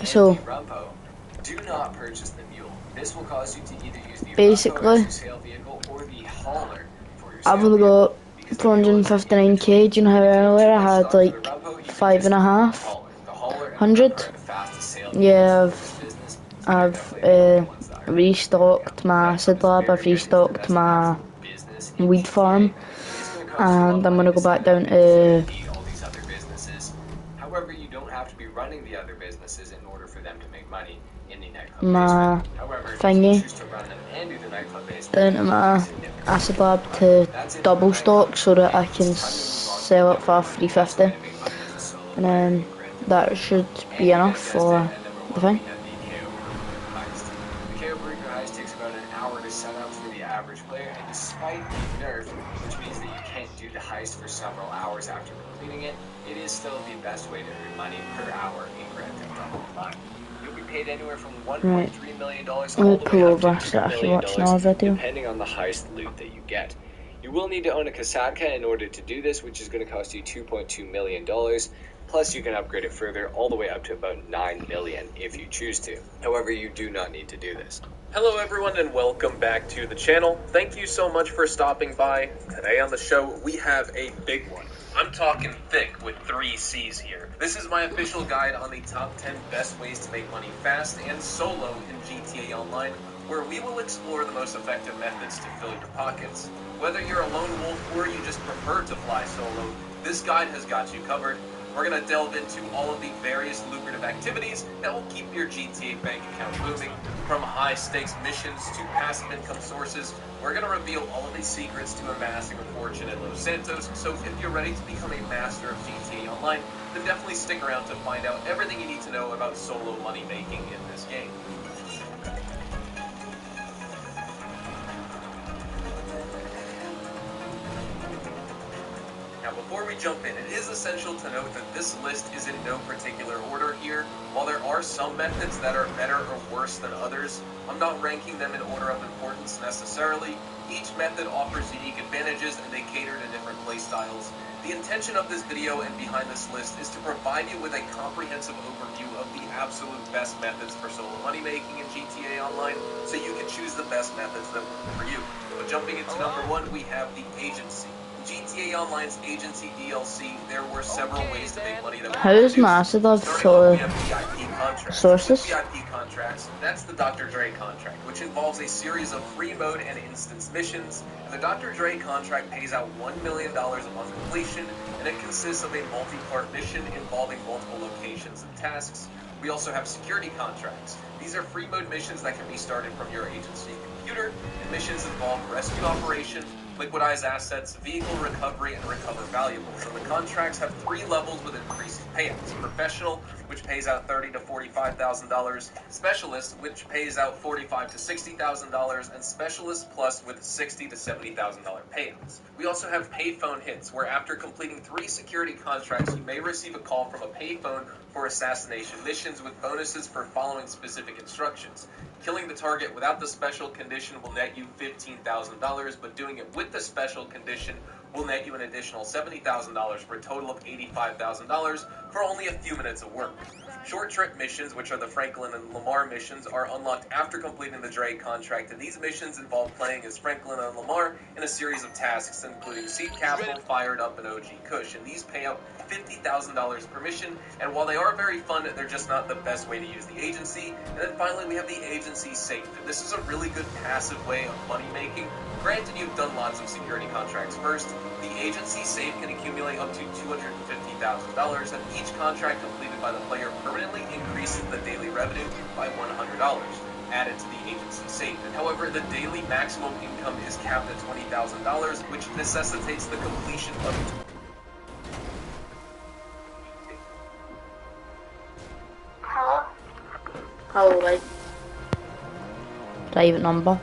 So do not purchase the mule. This will cause you to either use the basically, as your sale vehicle or the hauler for your I've sale only got vehicle. 259k. Do you know how earlier I had like 5,500? Yeah, I've restocked my acid lab, I've restocked my weed farm, and I'm gonna go back down to However, you don't have to be running the other businesses in order for them to make money in the nightclub my basement. However, thingy, if you choose to run them and do the nightclub basement, down to my acid lab to double stock so that I can sell it for 350, and then that should be enough for the thing. The KO Burger Heist takes about an hour to set up for the average player, and despite being nerfed, which means that you can't do the heist for several hours after completing it, it is still the best way to earn money per hour in Grand Theft Auto Online. You'll be paid anywhere from $1.3 million all the way up to $2 million, depending on the heist loot that you get. You will need to own a Kasatka in order to do this, which is going to cost you $2.2 million. Plus, you can upgrade it further all the way up to about $9 million if you choose to. However, you do not need to do this. Hello everyone and welcome back to the channel. Thank you so much for stopping by. Today on the show, we have a big one. I'm talking thick with 3 C's here. This is my official guide on the top 10 best ways to make money fast and solo in GTA Online, where we will explore the most effective methods to fill your pockets. Whether you're a lone wolf or you just prefer to fly solo, this guide has got you covered. We're going to delve into all of the various lucrative activities that will keep your GTA bank account moving, from high-stakes missions to passive income sources. We're going to reveal all of the secrets to amassing a fortune in Los Santos, so if you're ready to become a master of GTA Online, then definitely stick around to find out everything you need to know about solo money making in this game. Now, before we jump in, it is essential to note that this list is in no particular order here. While there are some methods that are better or worse than others, I'm not ranking them in order of importance necessarily. Each method offers unique advantages and they cater to different playstyles. The intention of this video and behind this list is to provide you with a comprehensive overview of the absolute best methods for solo money making in GTA Online, so you can choose the best methods that work for you. But jumping into number 1, we have the agency. GTA Online's agency DLC, there were several ways to make money that How is my acid lab for sources? VIP contracts, that's the Dr. Dre contract, which involves a series of free mode and instance missions. And the Dr. Dre contract pays out $1 million upon completion, and it consists of a multi-part mission involving multiple locations and tasks. We also have security contracts. These are free mode missions that can be started from your agency computer, and missions involve rescue operation, liquidize assets, vehicle recovery, and recover valuables. And the contracts have 3 levels with increasing payouts. Professional, which pays out $30,000 to $45,000. Specialist, which pays out $45,000 to $60,000. And Specialist Plus with $60,000 to $70,000 payouts. We also have payphone hits, where after completing 3 security contracts, you may receive a call from a payphone for assassination missions with bonuses for following specific instructions. Killing the target without the special condition will net you $15,000, but doing it with the special condition will net you an additional $70,000 for a total of $85,000 for only a few minutes of work. Short trip missions, which are the Franklin and Lamar missions, are unlocked after completing the Dre contract, and these missions involve playing as Franklin and Lamar in a series of tasks, including Seed Capital, Fired Up, and OG Kush, and these pay out $50,000 per mission, and while they are very fun, they're just not the best way to use the agency. And then finally, we have the agency safe, and this is a really good passive way of money making. Granted, you've done lots of security contracts first. The agency safe can accumulate up to $250,000, and each contract completed by the player permanently increases the daily revenue by $100 added to the agency safe. And however, the daily maximum income is capped at $20,000, which necessitates the completion of Hello, like private number.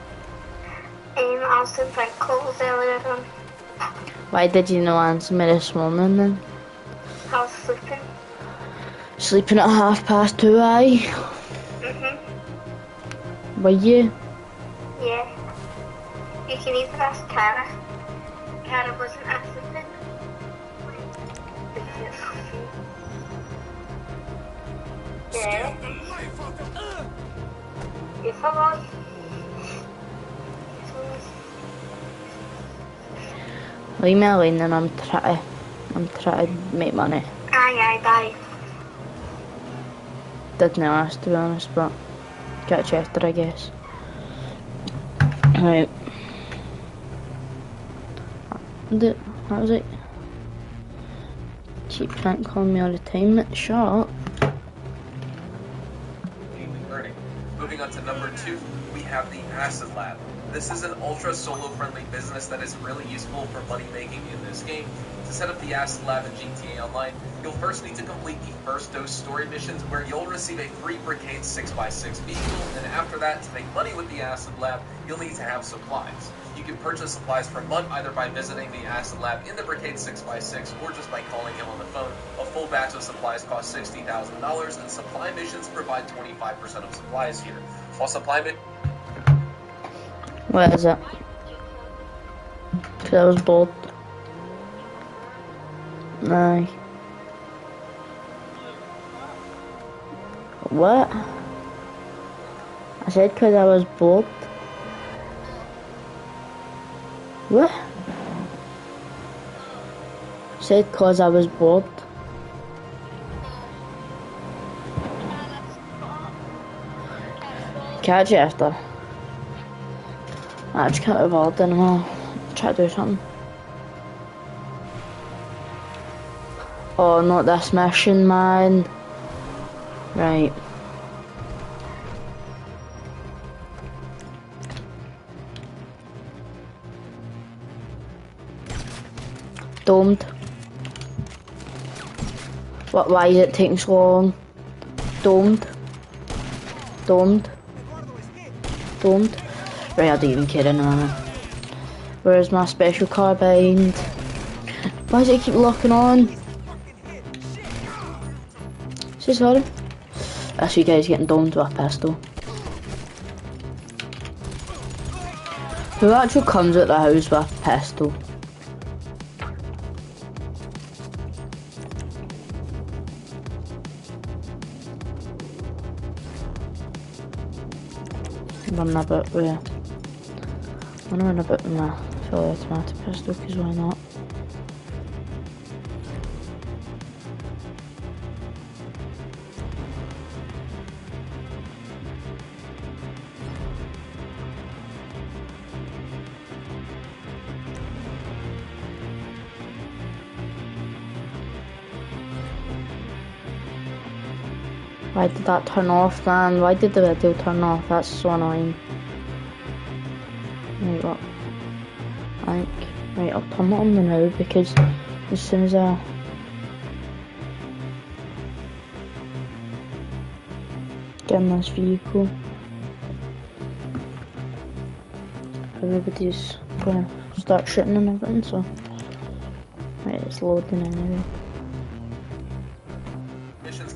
I was in prank calls earlier on. Why did you not answer me this morning then? I was sleeping. Sleeping at 2:30, aye? Were you? Yeah. You can even ask Cara. Cara wasn't answering. Yeah. If I was... Leave me alone and I'm trying to make money. Aye. Didn't ask to be honest, but catch you after I guess. Right. That was it. Cheap can't call me all the time. Shut up. Moving on to number 2, we have the Acid Lab. This is an ultra solo friendly business that is really useful for money making in this game. To set up the Acid Lab in GTA Online, you'll first need to complete the first dose story missions where you'll receive a free Brigade 6x6 vehicle, and after that, to make money with the Acid Lab, you'll need to have supplies. You can purchase supplies per month either by visiting the Acid Lab in the Brigade 6x6 or just by calling him on the phone. A full batch of supplies costs $60,000 and supply missions provide 25% of supplies here. While supply Where is it? Because I was bored. Aye. What? I said because I was bored. What? I said because I was bored. Catch you after. I just can't be bothered anymore. Try to do something. Oh, not this mission, man. Right. Domed. What? Why is it taking so long? Domed. Domed. Right, I don't even care anymore. Where's my special carbine? Why does it keep locking on? Say sorry. That's you guys getting domed with a pistol. Who actually comes at the house with a pistol? Run a bit with. I'm gonna run a bit with my fully automatic pistol, because why not? Why did that turn off, man? Why did the video turn off? That's so annoying. Right, what? Right, I'll turn it on the now, because as soon as I get in this vehicle, everybody's gonna start shooting and everything, so. Right, it's loading anyway.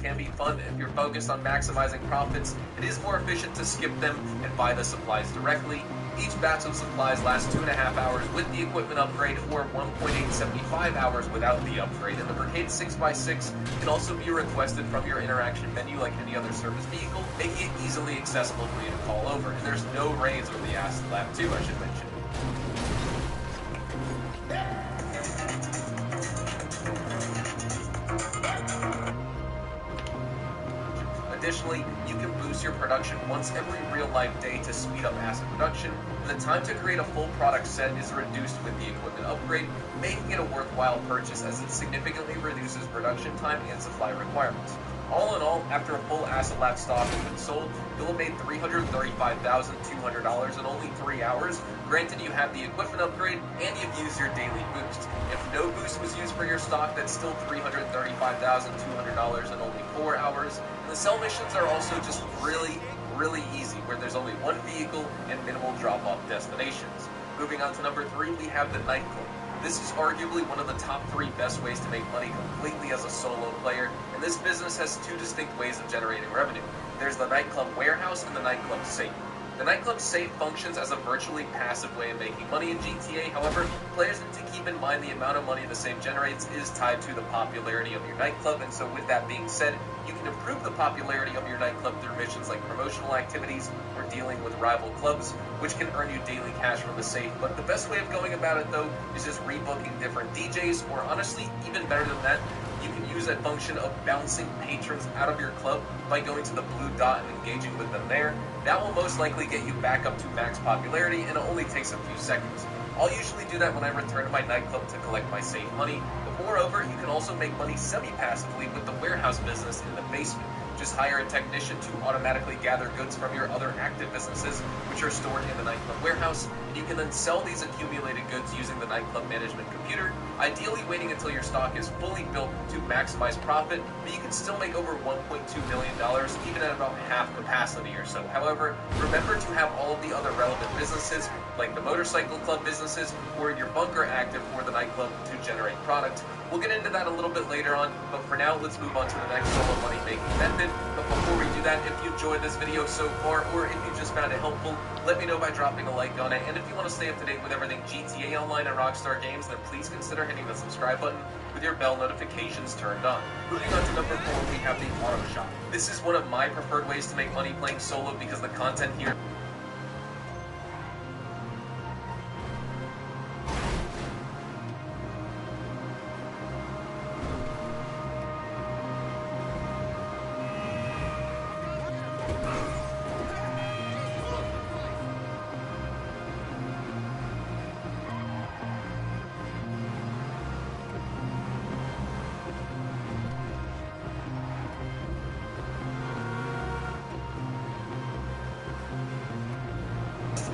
Can be fun if you're focused on maximizing profits. It is more efficient to skip them and buy the supplies directly. Each batch of supplies lasts 2.5 hours with the equipment upgrade or 1.875 hours without the upgrade. And the Brigade 6x6 can also be requested from your interaction menu like any other service vehicle, making it easily accessible for you to call over. And there's no raids with the Acid Lab too, I should mention. Additionally, you can boost your production once every real-life day to speed up acid production, and the time to create a full product set is reduced with the equipment upgrade, making it a worthwhile purchase as it significantly reduces production time and supply requirements. All in all, after a full Acid Lab stock has been sold, you'll have made $335,200 in only 3 hours. Granted, you have the equipment upgrade and you've used your daily boost. If no boost was used for your stock, that's still $335,200 in only 4 hours. And the cell missions are also just really easy, where there's only one vehicle and minimal drop-off destinations. Moving on to number 3, we have the nightclub. This is arguably one of the top 3 best ways to make money completely as a solo player, and this business has 2 distinct ways of generating revenue. There's the nightclub warehouse and the nightclub safe. The nightclub safe functions as a virtually passive way of making money in GTA. However, players need to keep in mind the amount of money the safe generates is tied to the popularity of your nightclub, and so with that being said, you can improve the popularity of your nightclub through missions like promotional activities or dealing with rival clubs, which can earn you daily cash from the safe. But the best way of going about it, though, is just rebooking different DJs, or honestly, even better than that, you can use that function of bouncing patrons out of your club by going to the blue dot and engaging with them there. That will most likely get you back up to max popularity, and it only takes a few seconds. I'll usually do that when I return to my nightclub to collect my safe money, but moreover, you can also make money semi-passively with the warehouse business in the basement. Just hire a technician to automatically gather goods from your other active businesses, which are stored in the nightclub warehouse, and you can then sell these accumulated goods using the nightclub management computer, ideally waiting until your stock is fully built to maximize profit, but you can still make over $1.2 million even at about half capacity or so. However, remember to have all of the other relevant businesses, like the motorcycle club businesses or your bunker active for the nightclub to generate product. We'll get into that a little bit later on, but for now, let's move on to the next solo money making method. But before we do that, if you enjoyed this video so far, or if you just found it helpful, let me know by dropping a like on it. And if you want to stay up to date with everything GTA Online and Rockstar Games, then please consider hitting the subscribe button with your bell notifications turned on. Moving on to number 4, we have the auto shop. This is one of my preferred ways to make money playing solo because the content here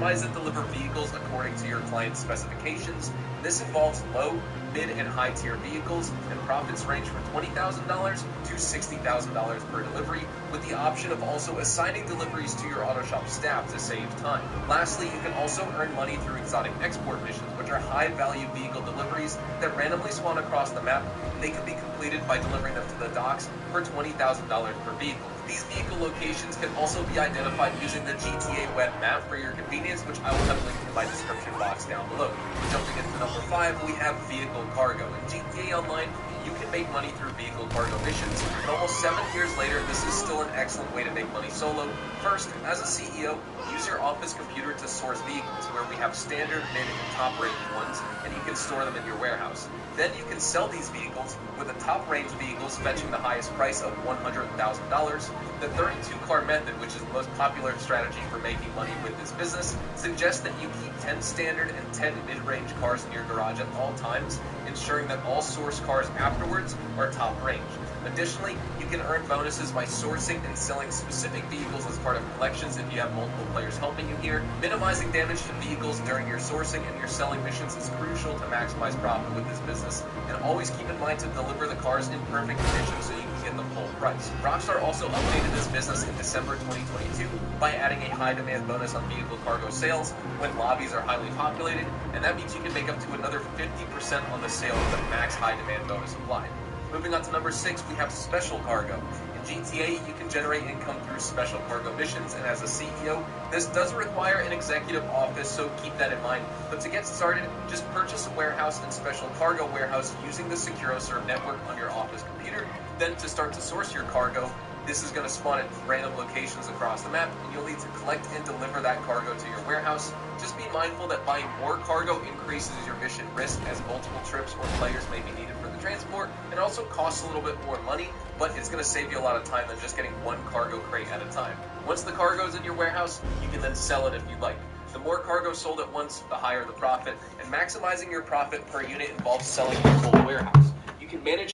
customize and deliver vehicles according to your client's specifications. This involves low, mid, and high tier vehicles, and profits range from $20,000 to $60,000 per delivery, with the option of also assigning deliveries to your auto shop staff to save time. Lastly, you can also earn money through exotic export missions, which are high value vehicle deliveries that randomly spawn across the map, and they can be completed by delivering them to the docks for $20,000 per vehicle. These vehicle locations can also be identified using the GTA web map for your convenience, which I will have linked in my description box down below. Jumping into number 5, we have vehicle cargo. In GTA Online, you can make money through vehicle cargo missions, and almost 7 years later, this is still an excellent way to make money solo. First, as a CEO, use your office computer to source vehicles, where we have standard, mid, and top-rated ones, and you can store them in your warehouse. Then you can sell these vehicles, with the top-range vehicles fetching the highest price of $100,000. The 32-car method, which is the most popular strategy for making money with this business, suggests that you keep 10 standard and 10 mid-range cars in your garage at all times, ensuring that all source cars afterwards are top range. Additionally, you can earn bonuses by sourcing and selling specific vehicles as part of collections if you have multiple players helping you here. Minimizing damage to vehicles during your sourcing and your selling missions is crucial to maximize profit with this business, and always keep in mind to deliver the cars in perfect condition so you can get the full price. Rockstar also updated this business in December 2022 by adding a high demand bonus on vehicle cargo sales when lobbies are highly populated, and that means you can make up to another 50% on the sale with the max high demand bonus applied. Moving on to number 6, we have special cargo. In GTA, you can generate income through special cargo missions, and as a CEO, this does require an executive office, so keep that in mind. But to get started, just purchase a warehouse and special cargo warehouse using the SecuroServe network on your office computer. Then to start to source your cargo, this is going to spawn at random locations across the map, and you'll need to collect and deliver that cargo to your warehouse. Just be mindful that buying more cargo increases your mission risk, as multiple trips or players may be needed for the transport, and also costs a little bit more money, but it's going to save you a lot of time than just getting one cargo crate at a time. Once the cargo is in your warehouse, you can then sell it if you'd like. The more cargo sold at once, the higher the profit, and maximizing your profit per unit involves selling your full warehouse. You can manage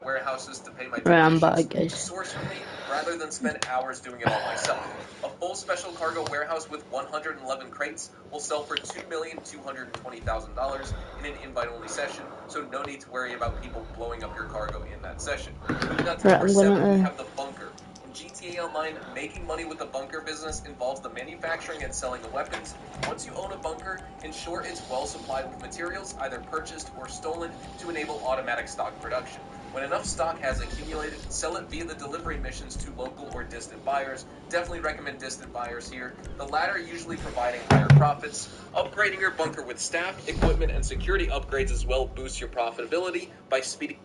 warehouses to pay my Right, I'm technicians back, guys. to source for me rather than spend hours doing it all myself. A full special cargo warehouse with 111 crates will sell for $2,220,000 in an invite-only session, so no need to worry about people blowing up your cargo in that session. Moving on to Right, number I'm 7, gonna we have the bunker. In GTA Online, making money with the bunker business involves the manufacturing and selling of weapons. Once you own a bunker, ensure it's well supplied with materials, either purchased or stolen, to enable automatic stock production. When enough stock has accumulated, sell it via the delivery missions to local or distant buyers. Definitely recommend distant buyers here, the latter usually providing higher profits. Upgrading your bunker with staff, equipment, and security upgrades as well boosts your profitability by speeding.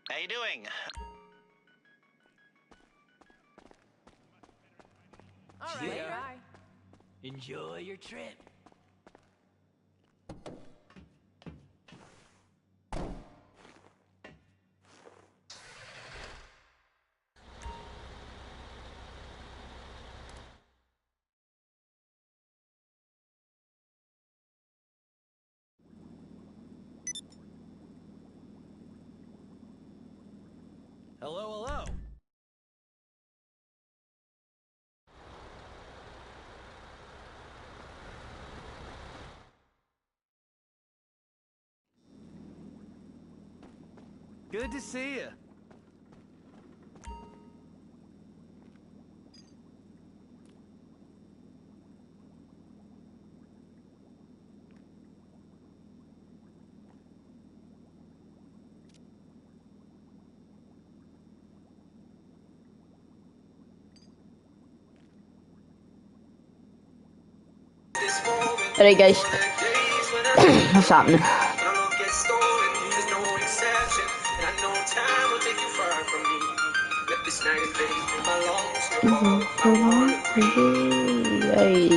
How you doing? All right, bye. Enjoy your trip. Hello, hello. Good to see you. Alright, guys. What's happening?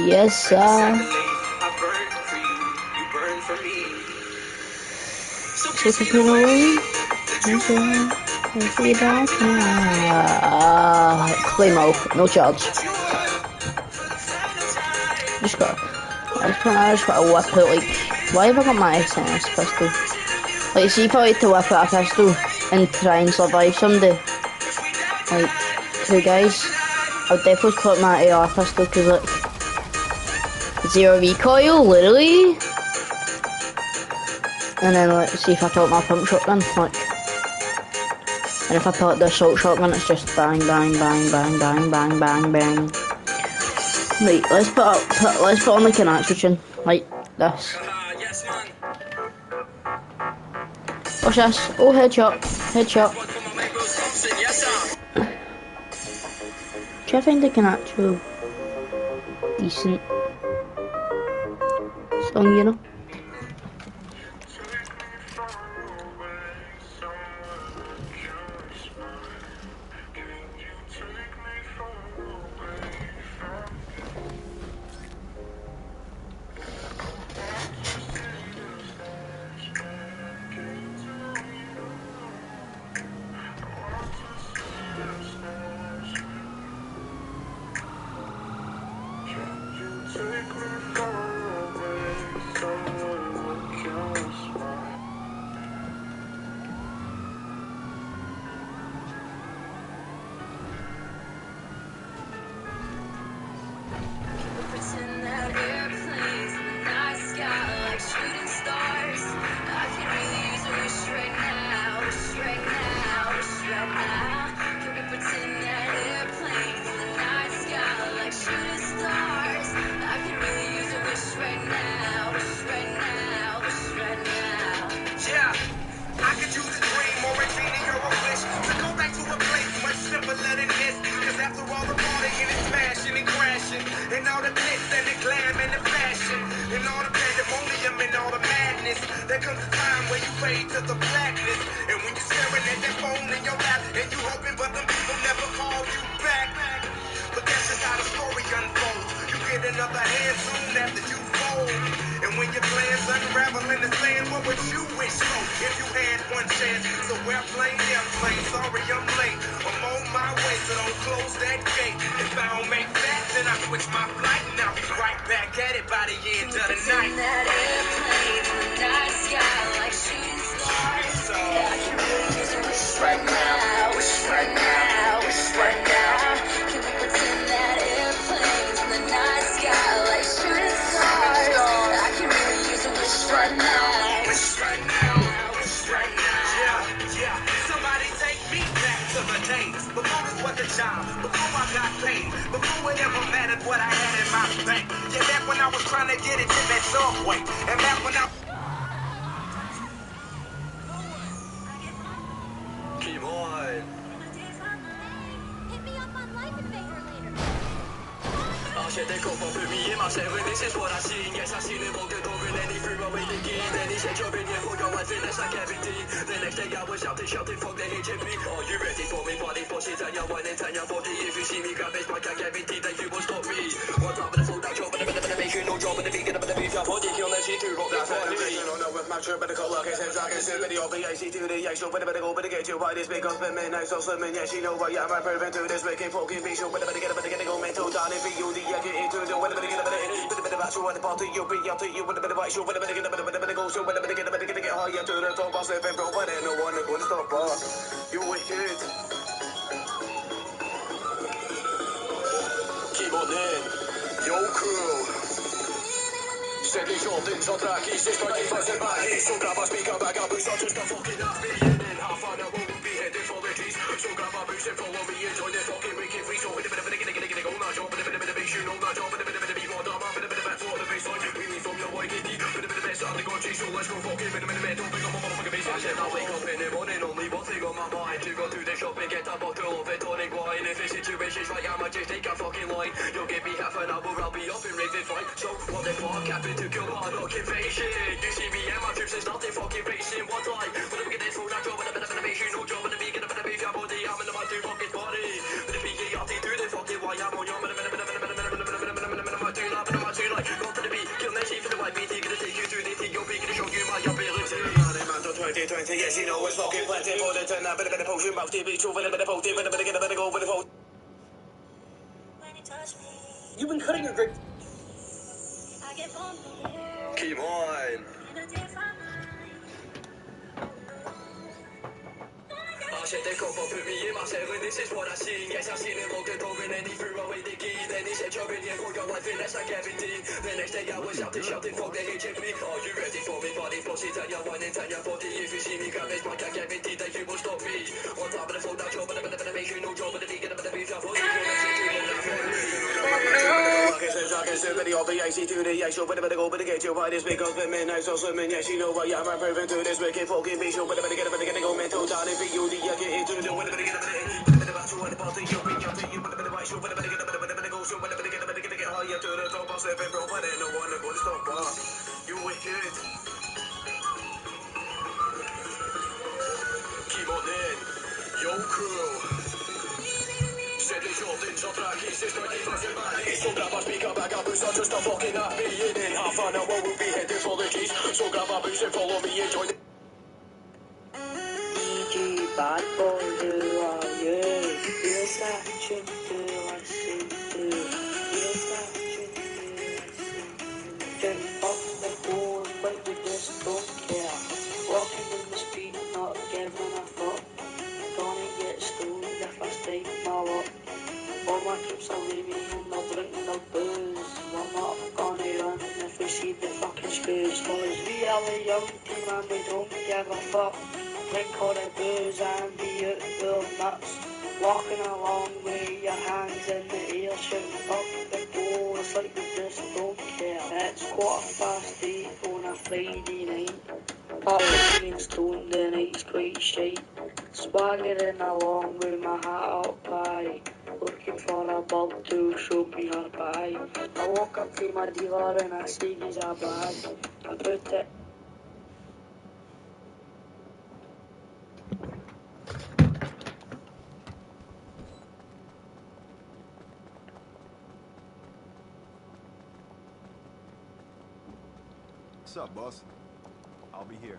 Yes, sir. Take it away. Claymore, no charge. I just gotta whip out, like, why have I got my SNS pistol? Like, see if I had to whip out a pistol and try and survive someday, like, two guys, I'd definitely clip my AR pistol, cause, like, zero recoil, literally. And then, like, see if I pull out my pump shotgun, like, and if I pull out the assault shotgun, it's just bang, bang, bang, bang, bang, bang, bang, bang. Right, let's put on like an action, like this. Watch this. Oh, headshot, headshot. Do you find like an actual decent song, you know? There comes a time where you fade to the blacklist. And when you're staring at that phone in your lap, and you hoping but them people never call you back. But that's just how the story unfolds. You get another hand soon after you fold. And when your plans unravel in the sand, what would you wish for if you had one chance? So airplane, airplane, sorry I'm late. I'm on my way, so don't close that gate. If I don't make that, then I switch my flight, and I'll be right back at it by the end of the night. In that airplane in the night sky like shooting stars. Yeah, I can really use a wish right now, wish right now, wish right now. Can we pretend that airplanes in the night sky like shooting stars? I can really use a wish right now, Wish right now, wish right now. Yeah. Somebody take me back to the days before this was a job, before I got paid, before it ever mattered what I had in my bank. Yeah, back when I was trying to get into that subway, and back when I Keep on. Hit me up on Life Invader later. J'ai des copains peu mis ma chèvre, this is what I seen. Yes, I seen it walk the dog and then he threw away the key. Then he said, you've been here for your life, finish like everything. The next day I was shouting, fuck the HMP. Are you ready for me? Body for shit and your wine and your body. If you see me grab this mic, I guarantee that you will stop me. One time in the full back job, but the make you no job, but the beat, but the beat, your body, you'll let you do rock that for me. I don't know if my shirt, but the color can sense I can see video, VAC to the actual, but the go, but the get you why this big up, midnight, so slim, and yeah, she know why I'm prevent to this wicked fucking be sure, but the get go mental down if you the get into the weather, but the get about you, what the party you'll be out to you, with a bit of ice, you, but the go, so but the get higher to the top, boss, and bro, but no one going to stop, you wicked. Keep on in, yo crew. C'est les gens des entraques, c'est pas qui faisait mal. So grab a speaker back up, it's not just a fucking happy. And in half an hour we'll be headed for the keys. So grab a boost and follow me and join the fucking wicked free. So with a bit of a get on that job, with a bit of bass, you know that job, with a bit of be more dumb, with a bit of back for the baseline. We need from your YKD, with a bit of best on the country. So let's go fucking with a bit of mental, pick up my motherfucking bass. I said I wake up in the morning, only one thing on my mind. To go to the shop and get a bottle of it tonic wine. If the situation's right, I might just take a fucking line. You'll give me half an hour, I'll be up and raving fine. So what the fuck happened to kill my occupation? You see me and my troops, there's nothing fucking racing. What like? When I get this full job, with a bit of innovation, no job, with a beacon, a bit of beef, your body, I'm in the mind to fucking body. With a PKRT through the fucking why I'm on your minute, go to the beat, kill that shit for the white BT, gonna take you through the thing, you're gonna show you my ability. 2020, yes, you know it's fucking plenty for the turn. A bit of potion, mouth, TV, true, with a bit of potion, with a bit of go, with a vote. You've been cutting your grape. Keep on. Said they come up with me in my seven, this is what I seen. Yes, I seen him walk the dog and then he threw away the key. Then he said, you've been here for your life, and that's like everything. The next day I was shouting, fuck the HMP. Are you ready for me? Body for shit and your wine and your body. If you see me grab this mic, I guarantee that you will stop me. One time in the full down job, but a bit of make you no job, but the vegan, but the beef, your body. I can see video, VAC to the actual, but a go, but the get you why this big up, midnight, so slim, and yes, you know why I'm prevent to this wicked fucking be sure, but a get go mental down if you the get into the winner, but the about you and the party, you'll be out to you, but the white shoe, but the go, so but the get higher to the top, boss, and bro, but no one going to stop, you wicked. Keep on in, yo crew. C'est les gens des entraques, c'est pas qui faisait mal. So grab a speaker back up, it's not just a fucking happy. And in half an hour we'll be headed for the keys. So grab a boost and follow me and join the Bad boy, who are you? Yes, that should do, I see you. Yes, that should do, I see you. Jump off the board, but we just don't care. Walking in the street, not giving a fuck. Gonna get stoned if I stay my luck. All my troops are leaving and they'll drink and they'll booze. We're not gonna run if we see the fucking screws. Cause we are a young team and we don't give a fuck. Drink all the booze and be out full nuts. Walking along with your hands in the air, shouting fuck the boys like we just don't care. It's 8:15 on a Friday night. Party's being stoned, the night's quite shite. Swaggering along with my hat up high, looking for a bug to show me her pie. I walk up to my dealer and I say he's a bag. I put it up, boss? I'll be here.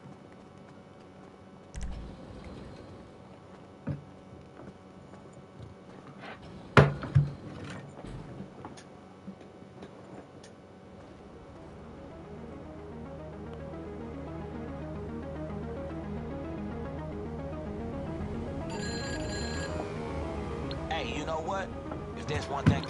Hey, you know what? If there's one thing...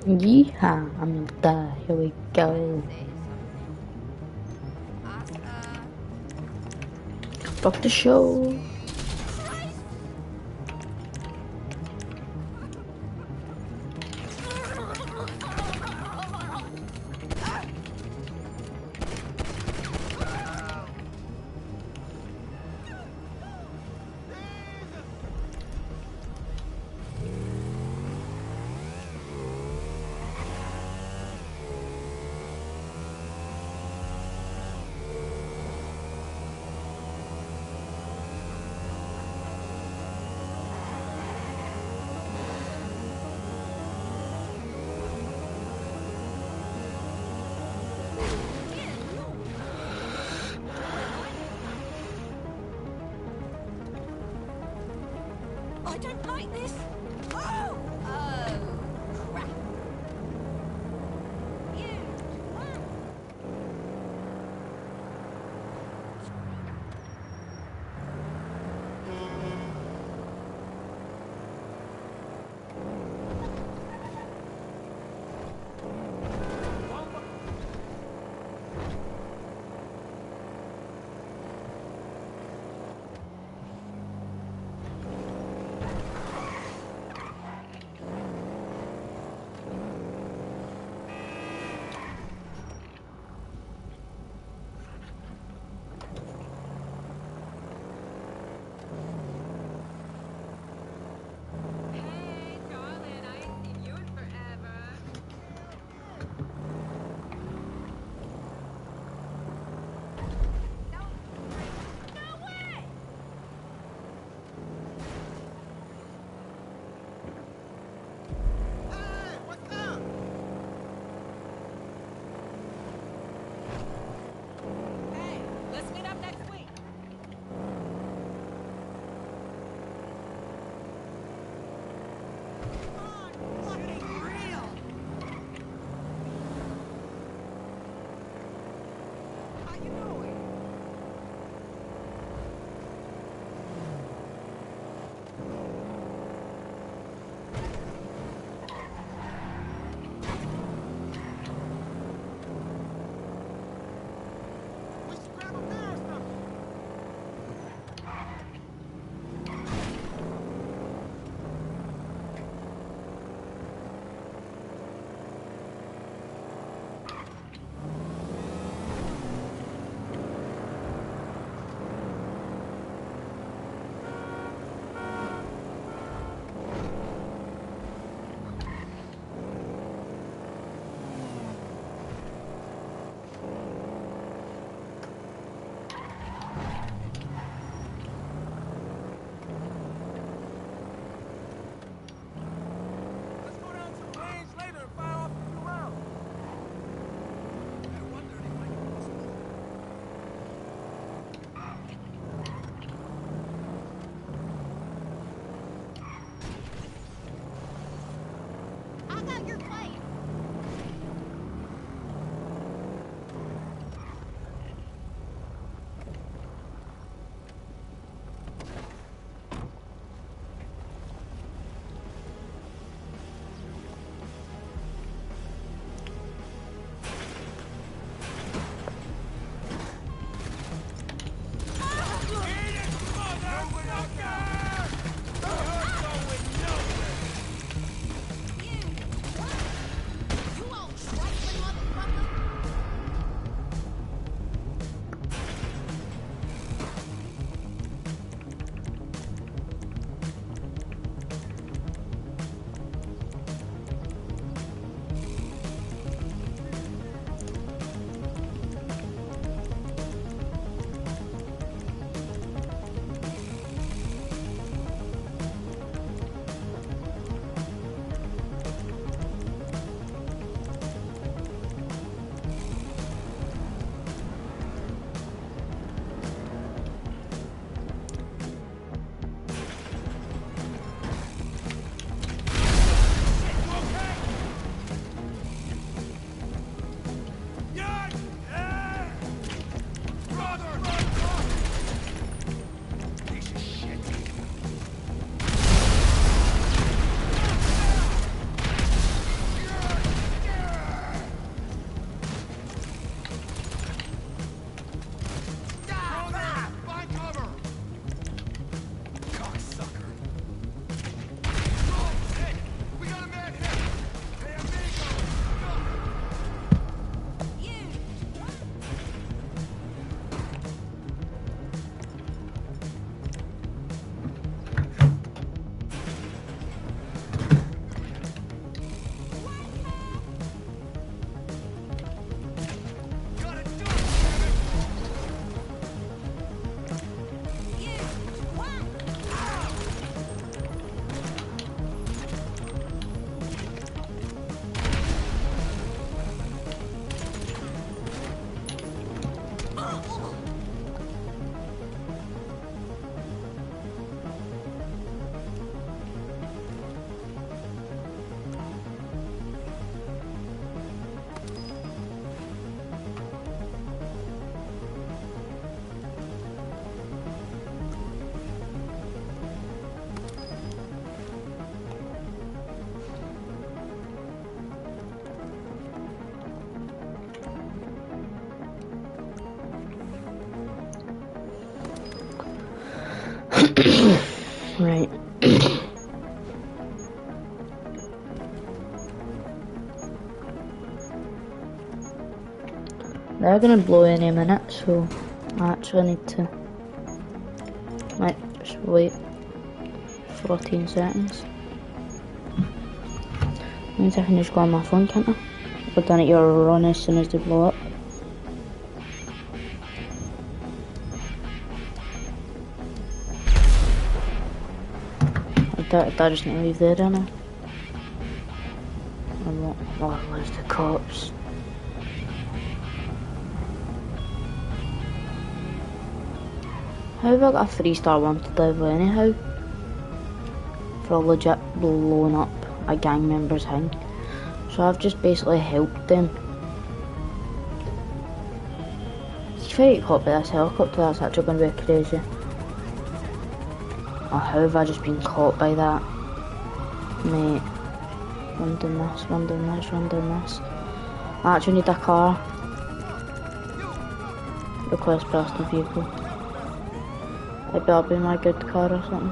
Yeehaw, I'm there. Here we go. Fuck the show. I don't like this. Oh! Oh, crap. You. They're gonna blow any minute, so I actually need to, like, just wait 14 seconds. Means I can just go on my phone, can't I? But then it'll run as soon as they blow up. I just need to leave there, don't I? Oh, where's the cops? How have I got a 3-star wanted level anyhow? For legit blowing up a gang member's thing. So I've just basically helped them. If I get caught by this helicopter, that's actually going to be crazy. Or how have I just been caught by that? Mate. Run down this, run down this, run down this. I actually need a car. Request personal vehicle. It better be my good car or something.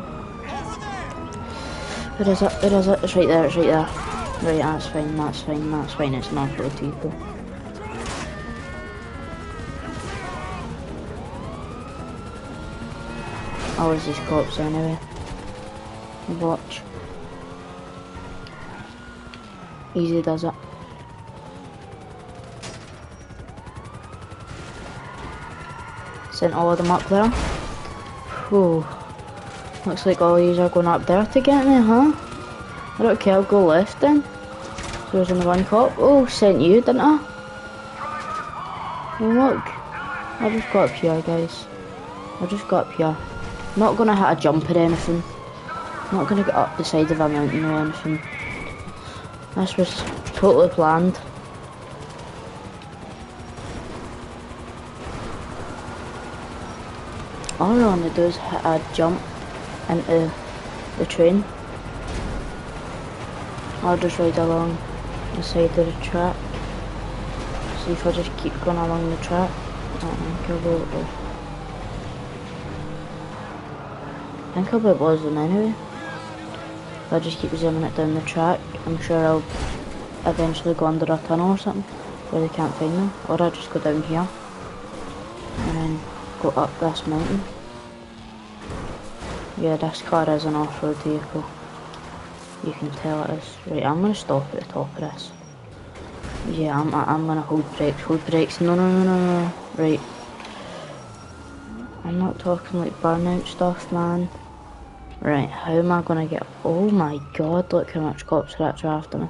Where is it? Where is it? It's right there, it's right there. Right, that's fine, that's fine, that's fine. It's an off-road vehicle. Oh, is these cops anyway? Watch. Easy does it. Sent all of them up there. Whew. Looks like all these are going up there to get me, huh? I don't care, I'll go left then. So there's only one cop. Oh, sent you, didn't I? Oh look. I just got up here, guys. I just got up here. I'm not gonna hit a jump or anything. I'm not gonna get up the side of a mountain or anything. This was totally planned. All I want to do is hit a jump into the train. I'll just ride along the side of the track. See if I just keep going along the track. I think I'll be able to. I think I'll be able to lose them anyway. If I just keep zooming it down the track, I'm sure I'll eventually go under a tunnel or something where they can't find me. Or I'll just go down here and then go up this mountain. Yeah, this car is an off-road vehicle. You can tell it is. Right, I'm gonna stop at the top of this. Yeah, I'm gonna hold brakes. No, no, no, no, no. Right. I'm not talking like burnout stuff, man. Right, how am I gonna get... Oh my god, look how much cops are actually after me.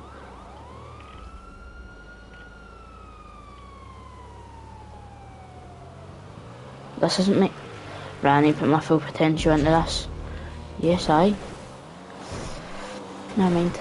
This isn't me. Right, I need to put my full potential into this. Yes, never mind.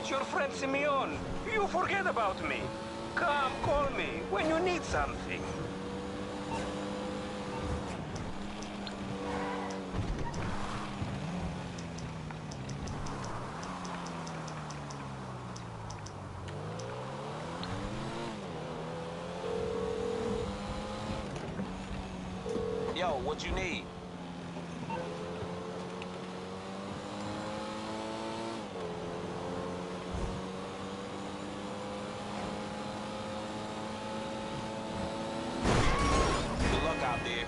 it's your friend Simeon. You forget about me. Come, call me when you need something. Yo, what you need? Good luck out there.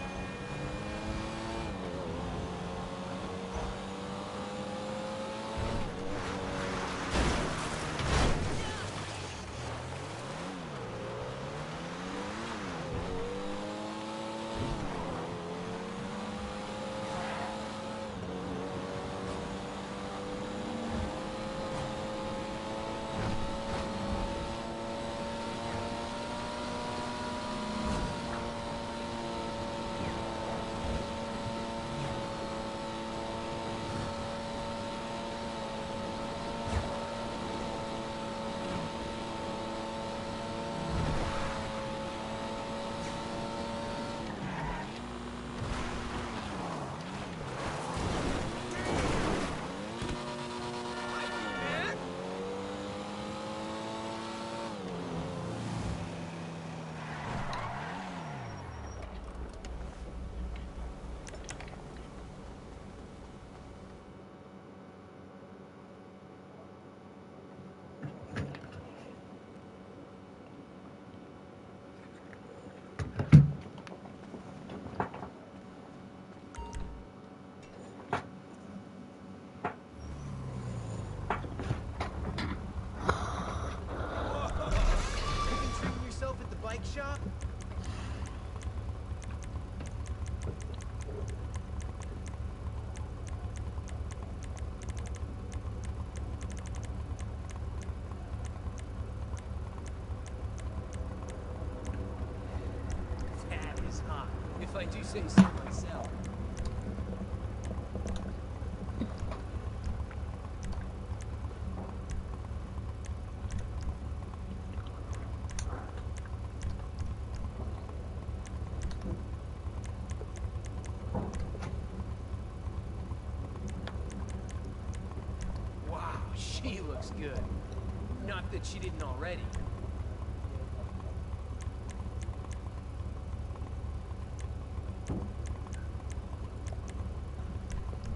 Shop? That is hot, if I do say so myself. She looks good. Not that she didn't already.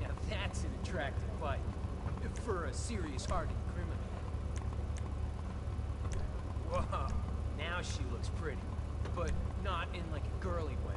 Now that's an attractive bike. For a serious-hearted criminal. Whoa, now she looks pretty. But not in like a girly way.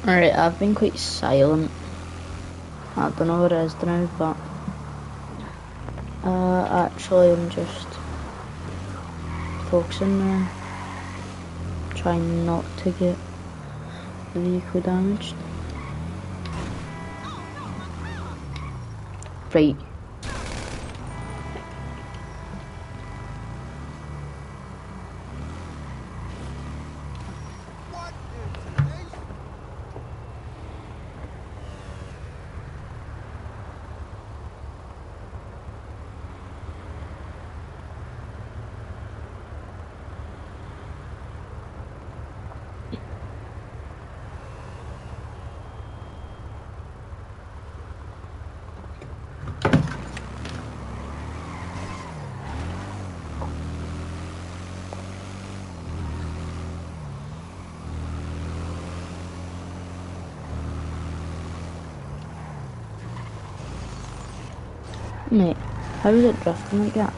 Alright, I've been quite silent. I don't know what it is now, but actually I'm just focusing now. Trying not to get the vehicle damaged. Right. Mate, how is it drifting like that?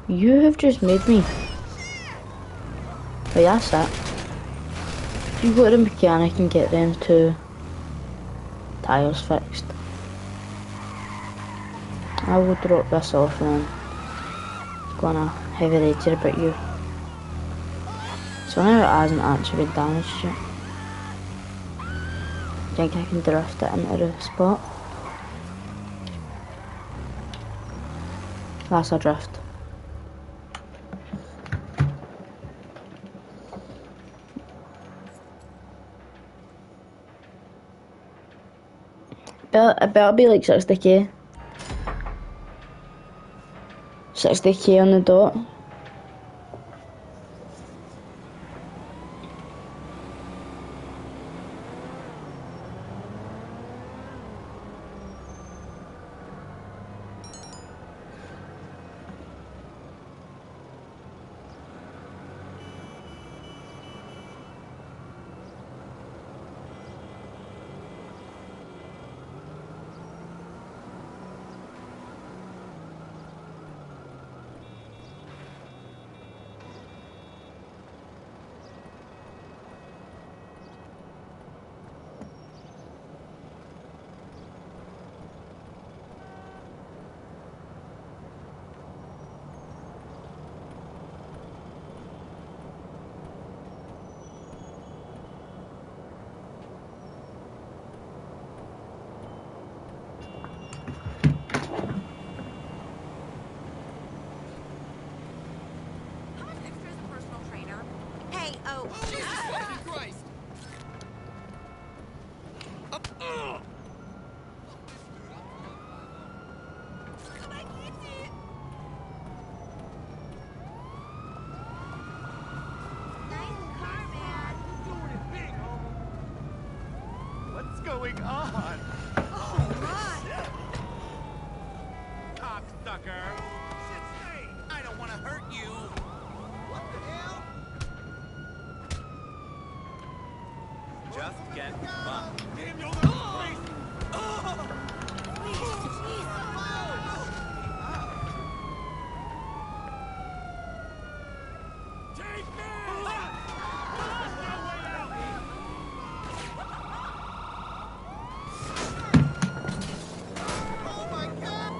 You have just made me. Wait, that's it. You go to the mechanic and get them two tyres fixed. I will drop this off and then go on a heavy ledger about you. So now it hasn't actually been damaged yet. I think I can drift it into the spot. That's a drift. It better be like 60k. 60k on the dot. What's going on? Oh, my! Cocksucker! Shit straight! I don't want to hurt you! What the hell? Just get fucked. Damn, you're crazy! Take me! There's no way out! Oh my god!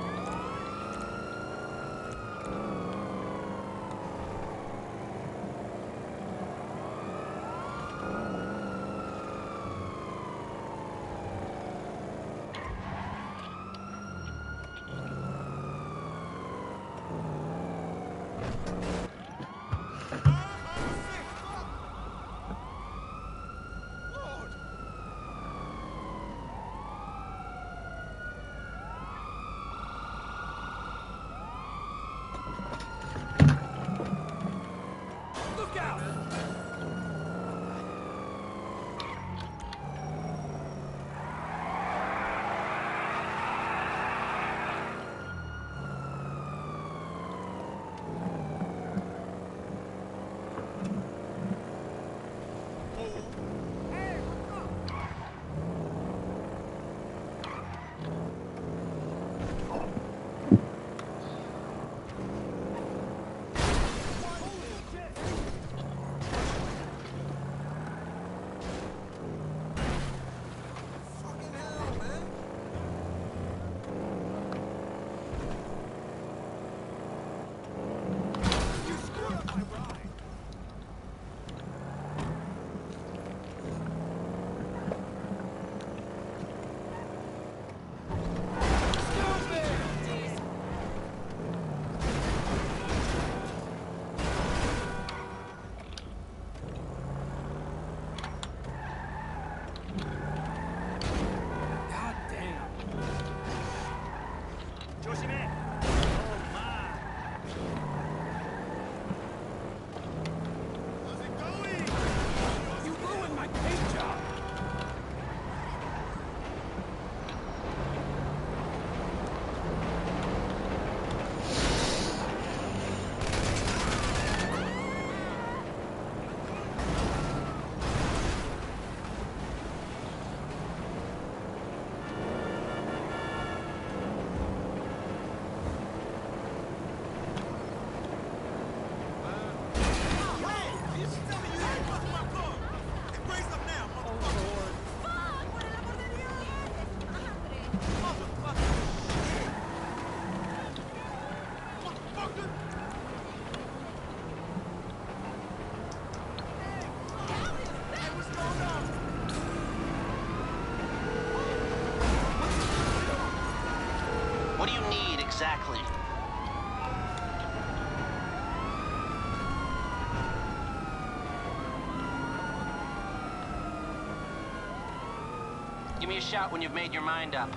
Look out! Give me a shout when you've made your mind up.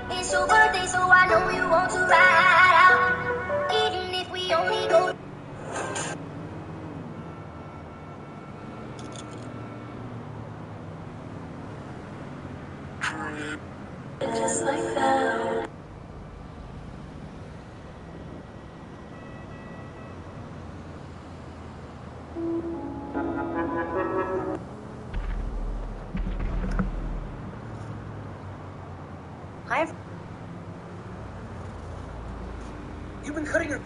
It's your birthday, so I know you want to ride out. Even if we only go. Just like that. You've been cutting your...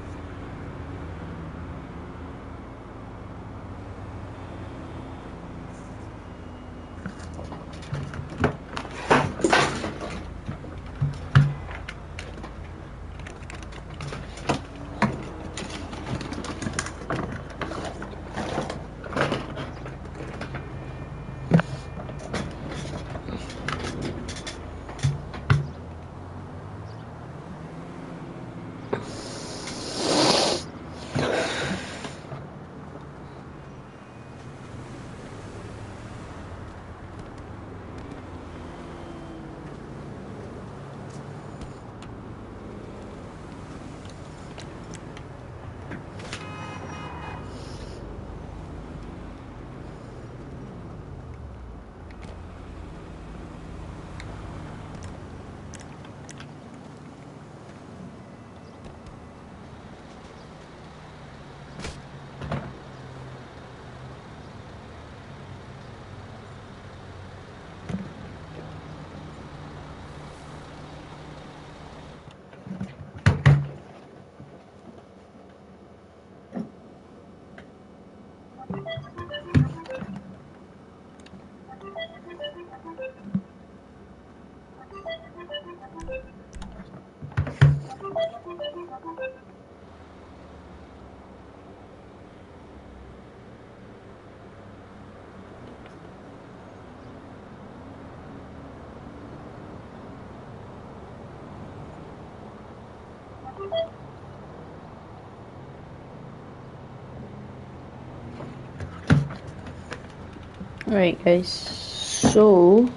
Right guys, so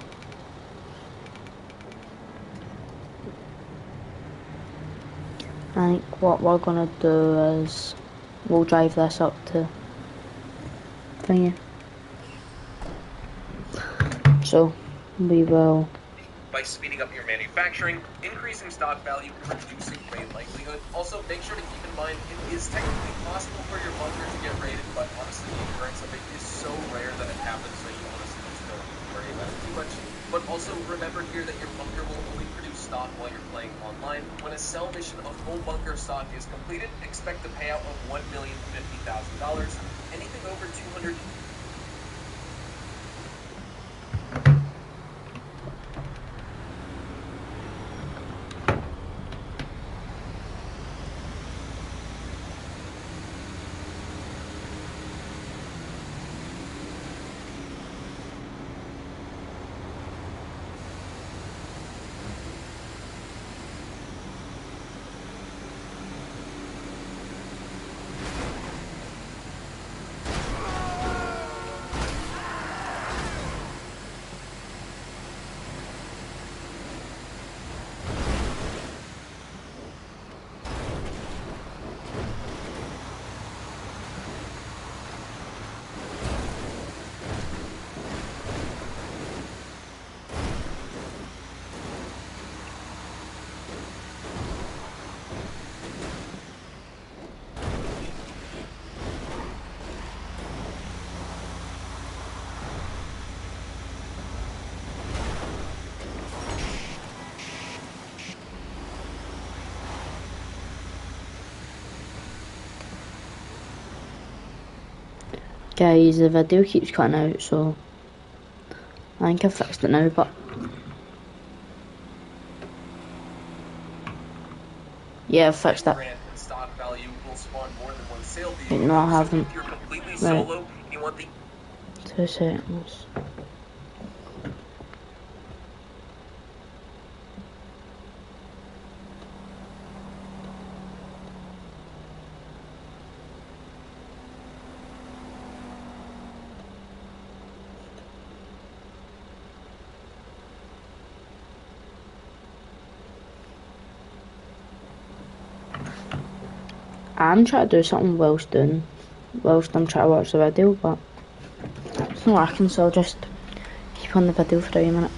I think what we're gonna do is we'll drive this up to thingy. So we will. By speeding up your manufacturing, increasing stock value, and reducing raid likelihood. Also, make sure to keep in mind it is technically possible for your bunker to get raided, but honestly, the occurrence of it is so rare that it happens that you honestly just don't worry about it too much. But also remember here that your bunker will only produce stock while you're playing online. When a sell mission of full bunker stock is completed, expect a payout of $1,050,000. Anything over 200. Guys, the video keeps cutting out, so I think I've fixed it now, but Yeah, I've fixed it. Grant and stock value will spawn more than one sale Wait, vehicle. no, I So haven't. if you're completely Right. solo and you want the 2 seconds. I'm trying to do something whilst I'm trying to watch the video, but it's not working, so I'll just keep on the video for a minute.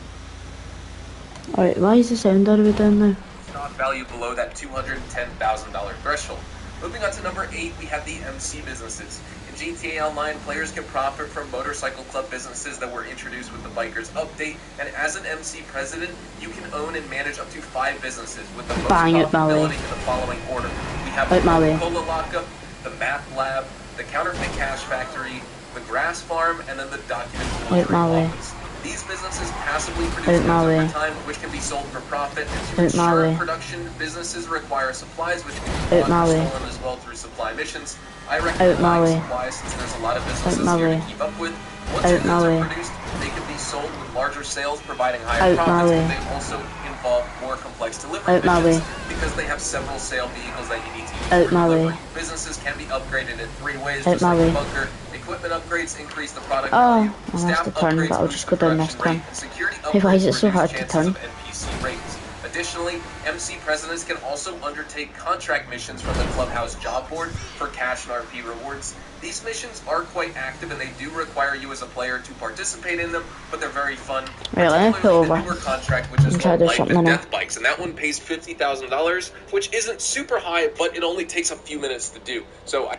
Alright, why is the sound all the way down now? stock value below that $210,000 threshold. Moving on to number 8, we have the MC businesses. In GTA Online, players can profit from motorcycle club businesses that were introduced with the Bikers update, and as an MC president, you can own and manage up to 5 businesses with the most profitability in the following order. We have the Coca-Cola Lockup, the Map Lab, the Counterfeit Cash Factory, the Grass Farm, and then the Document Forgery Office. These businesses passively produce goods over time, which can be sold for profit, and to ensure production, businesses require supplies, which can be bought or stolen as well through supply missions. I recommend buying supplies since there's a lot of businesses here to keep up with. Once your goods are produced, they can be sold with larger sales, providing higher profits, but they also involve more complex delivery missions because they have several sale vehicles that you need to use for delivery. Businesses can be upgraded in 3 ways, just like a bunker. Equipment upgrades increase the product value, staff upgrades boost the production rate, and security upgrades reduce chances of NPC raids. Additionally, MC presidents can also undertake contract missions from the Clubhouse job board for cash and RP rewards. These missions are quite active and they do require you as a player to participate in them, but they're very fun. Particularly the newer contract, which is called Life and Death Bikes, and that one pays $50,000, which isn't super high, but it only takes a few minutes to do. So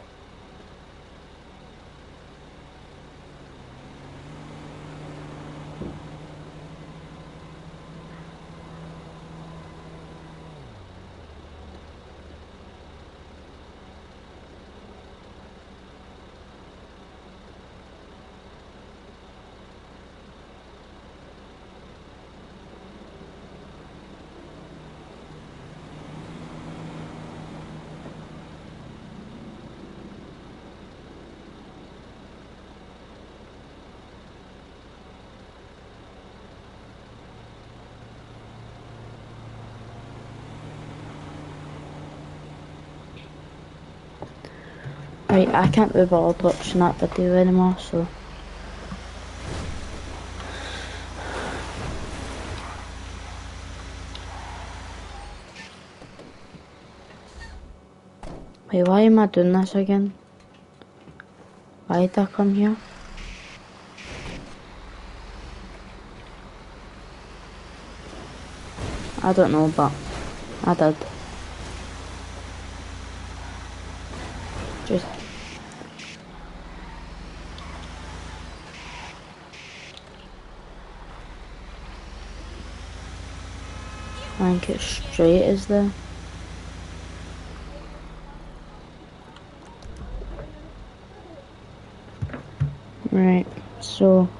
Right, I can't be bothered watching that video anymore, so. Wait, why am I doing this again? Why did I come here? I don't know, but I did. Just I think it's straight, is there? Right, so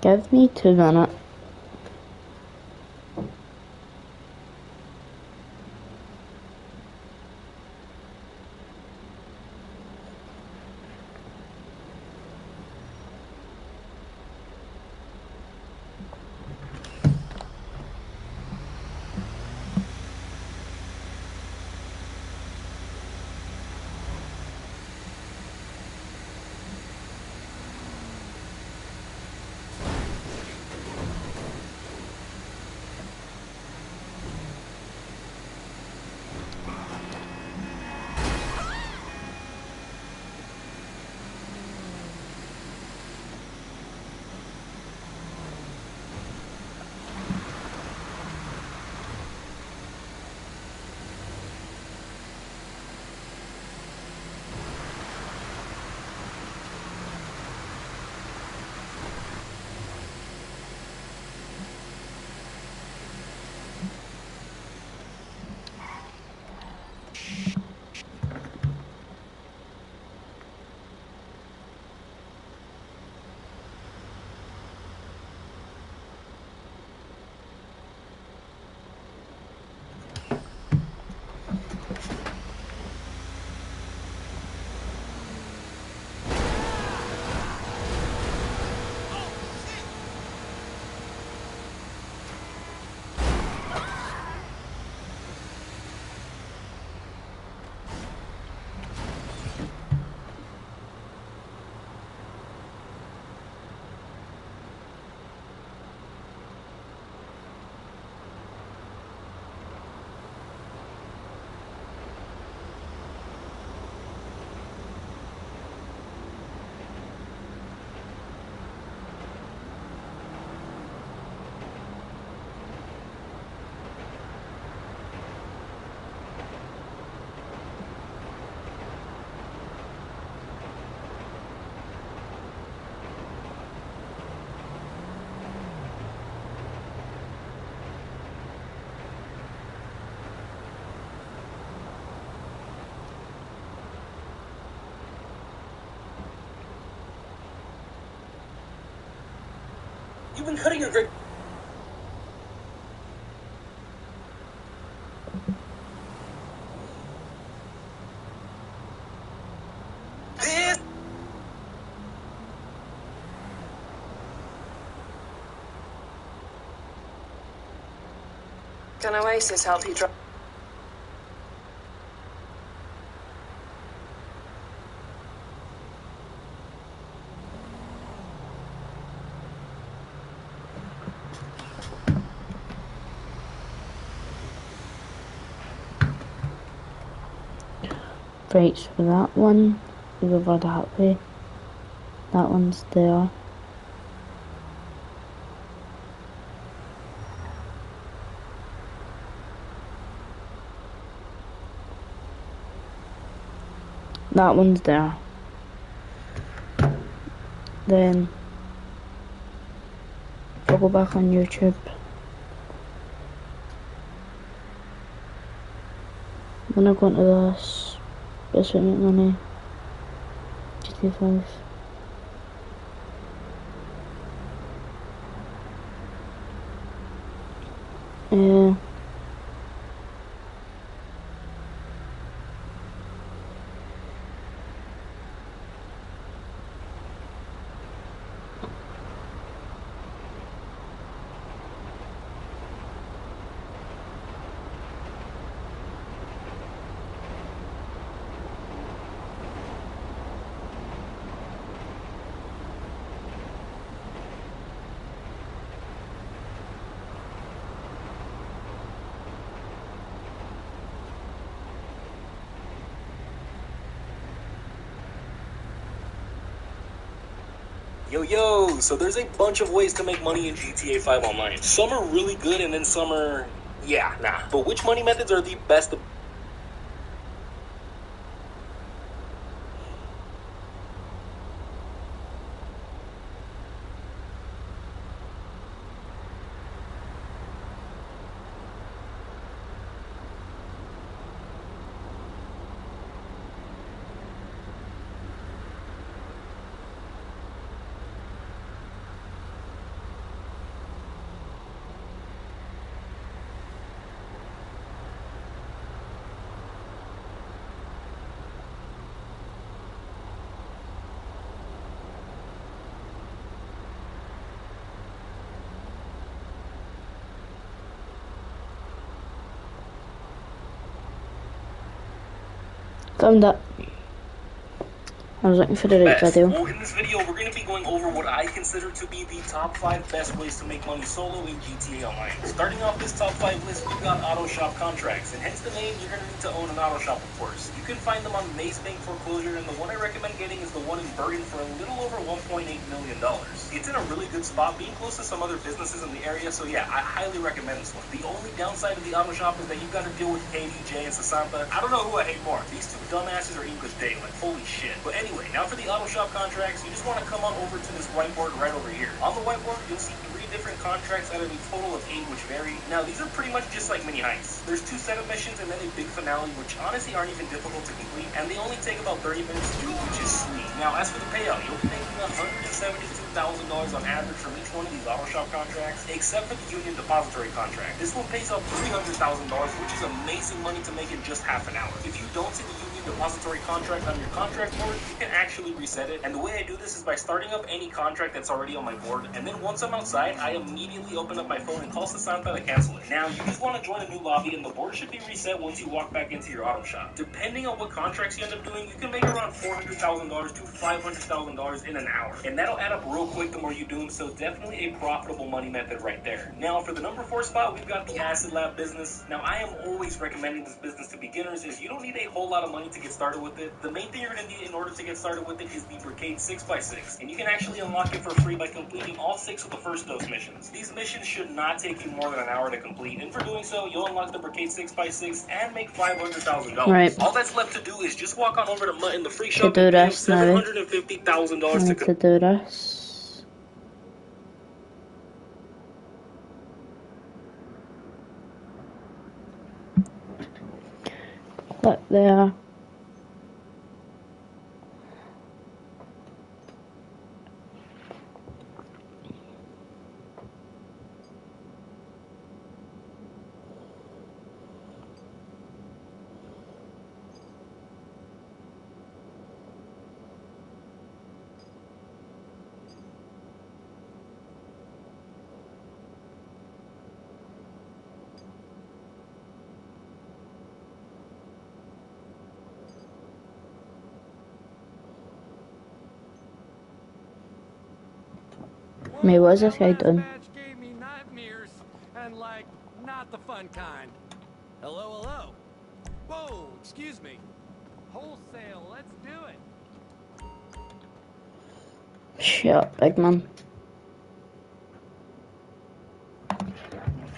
give me 2 minutes. You've been cutting your grape. This. Can Oasis help you drive? Right, so that one is over that way. That one's there. That one's there. Then if I go back on YouTube, I'm gonna go into this. Best way to make money. Gta5. Yeah. Yo, so there's a bunch of ways to make money in GTA 5 online. Some are really good and then some are, yeah, nah. But which money methods are the best? Found it. I was looking for the right video. Well, in this video, we're going to be going over what I consider to be the top 5 best ways to make money solo in GTA Online. Starting off this top 5 list, we've got auto shop contracts, and hence the name, you're going to need to own an auto shop, of course. You can find them on Maze Bank foreclosure, and the one I recommend getting is the one in Bergen for a little over $1.8 million. It's in a really good spot, being close to some other businesses in the area, so yeah, I highly recommend this one. The only downside of the auto shop is that you've got to deal with Katie, Jay, and Sasanta. I don't know who I hate more. These two dumbasses are English Day, like holy shit. But anyway, now for the auto shop contracts, you just want to come on over to this whiteboard right over here. On the whiteboard, you'll see 3 different contracts out of a total of 8 which vary. Now these are pretty much just like mini heists. There's 2 setup missions and then a big finale, which honestly aren't even difficult to complete, and they only take about 30 minutes to do, which is sweet. Now as for the payout, you'll be making $172,000 on average from each one of these auto shop contracts, except for the Union Depository contract. This one pays out $300,000, which is amazing money to make in just half an hour. If you don't see the Union Depository contract on your contract board, you can actually reset it, and the way I do this is by starting up any contract that's already on my board, and then once I'm outside, I immediately open up my phone and call Sasanta to cancel it. Now, you just want to join a new lobby, and the board should be reset once you walk back into your auto shop. Depending on what contracts you end up doing, you can make around $400,000 to $500,000 in an hour, and that'll add up real quick the more you do them, so definitely a profitable money method right there. Now, for the number 4 spot, we've got the Acid Lab business. Now, I am always recommending this business to beginners, as you don't need a whole lot of money to get started with it. The main thing you're going to need in order to get started with it is the Brigade 6x6, and you can actually unlock it for free by completing all 6 of the first dose missions. These missions should not take you more than an hour to complete, and for doing so, you'll unlock the Brigade 6x6 and make $500,000. Right. All that's left to do is just walk on over to Mutt in the free shop do and pay him this now. $750,000 to do this. Click there. May was if I done. Match gave me nightmares, and like, not the fun kind. Hello, hello. Whoa, excuse me. Wholesale, let's do it. Shut up, big man.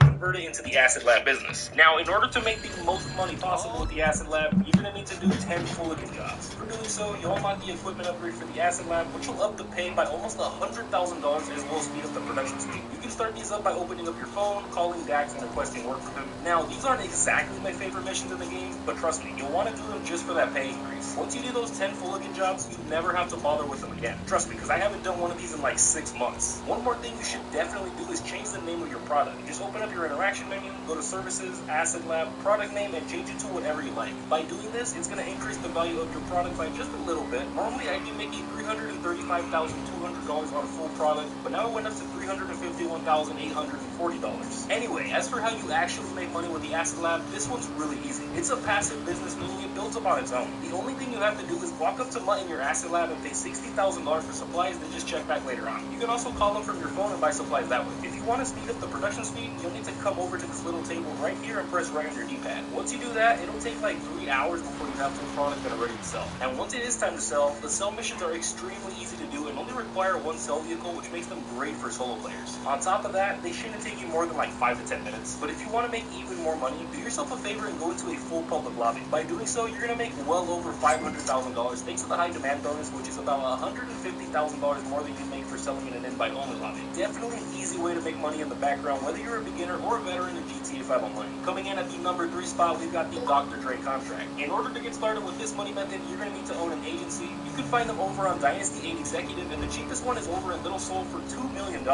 Convert it into the Acid Lab business. Now, in order to make the most money possible with the Acid Lab, you're going to need to do 10 Fooligan jobs. For doing so, you'll unlock the equipment upgrade for the Acid Lab, which will up the pay by almost $100,000 as well as speed up the production speed. You can start these up by opening up your phone, calling Dax, and requesting work from him. Now, these aren't exactly my favorite missions in the game, but trust me, you'll want to do them just for that pay increase. Once you do those 10 Fooligan jobs, you never have to bother with them again. Trust me, because I haven't done one of these in like 6 months. One more thing you should definitely do is change the name of your product. Just open up your interaction menu, go to Services, Acid Lab, Product Name, and change it to whatever you like. By doing this, it's going to increase the value of your product by just a little bit. Normally, I'd be making $335,200 on a full product, but now it went up to $351,840. Anyway, as for how you actually make money with the Acid Lab, this one's really easy. It's a passive business, meaning it builds up on its own. The only thing you have to do is walk up to Mutt in your Acid Lab and pay $60,000 for supplies, then just check back later on. You can also call them from your phone and buy supplies that way. If you want to speed up the production speed, you'll need to come over to this little table right here and press right on your D-pad. Once you do that, it'll take like 3 hours before you have full product that are ready to sell. And once it is time to sell, the sell missions are extremely easy to do and only require one sell vehicle, which makes them great for solo players. On top of that, they shouldn't take you more than like 5 to 10 minutes. But if you want to make even more money, do yourself a favor and go into a full public lobby. By doing so, you're going to make well over $500,000 thanks to the high demand bonus, which is about $150,000 more than you make for selling in an invite-only lobby. Definitely an easy way to make money in the background, whether you're a beginner or a veteran in GTA5 Online. Coming in at the number 3 spot, we've got the Dr. Dre contract. In order to get started with this money method, you're going to need to own an agency. You can find them over on Dynasty 8 Executive, and the cheapest one is over in Little Seoul for $2 million.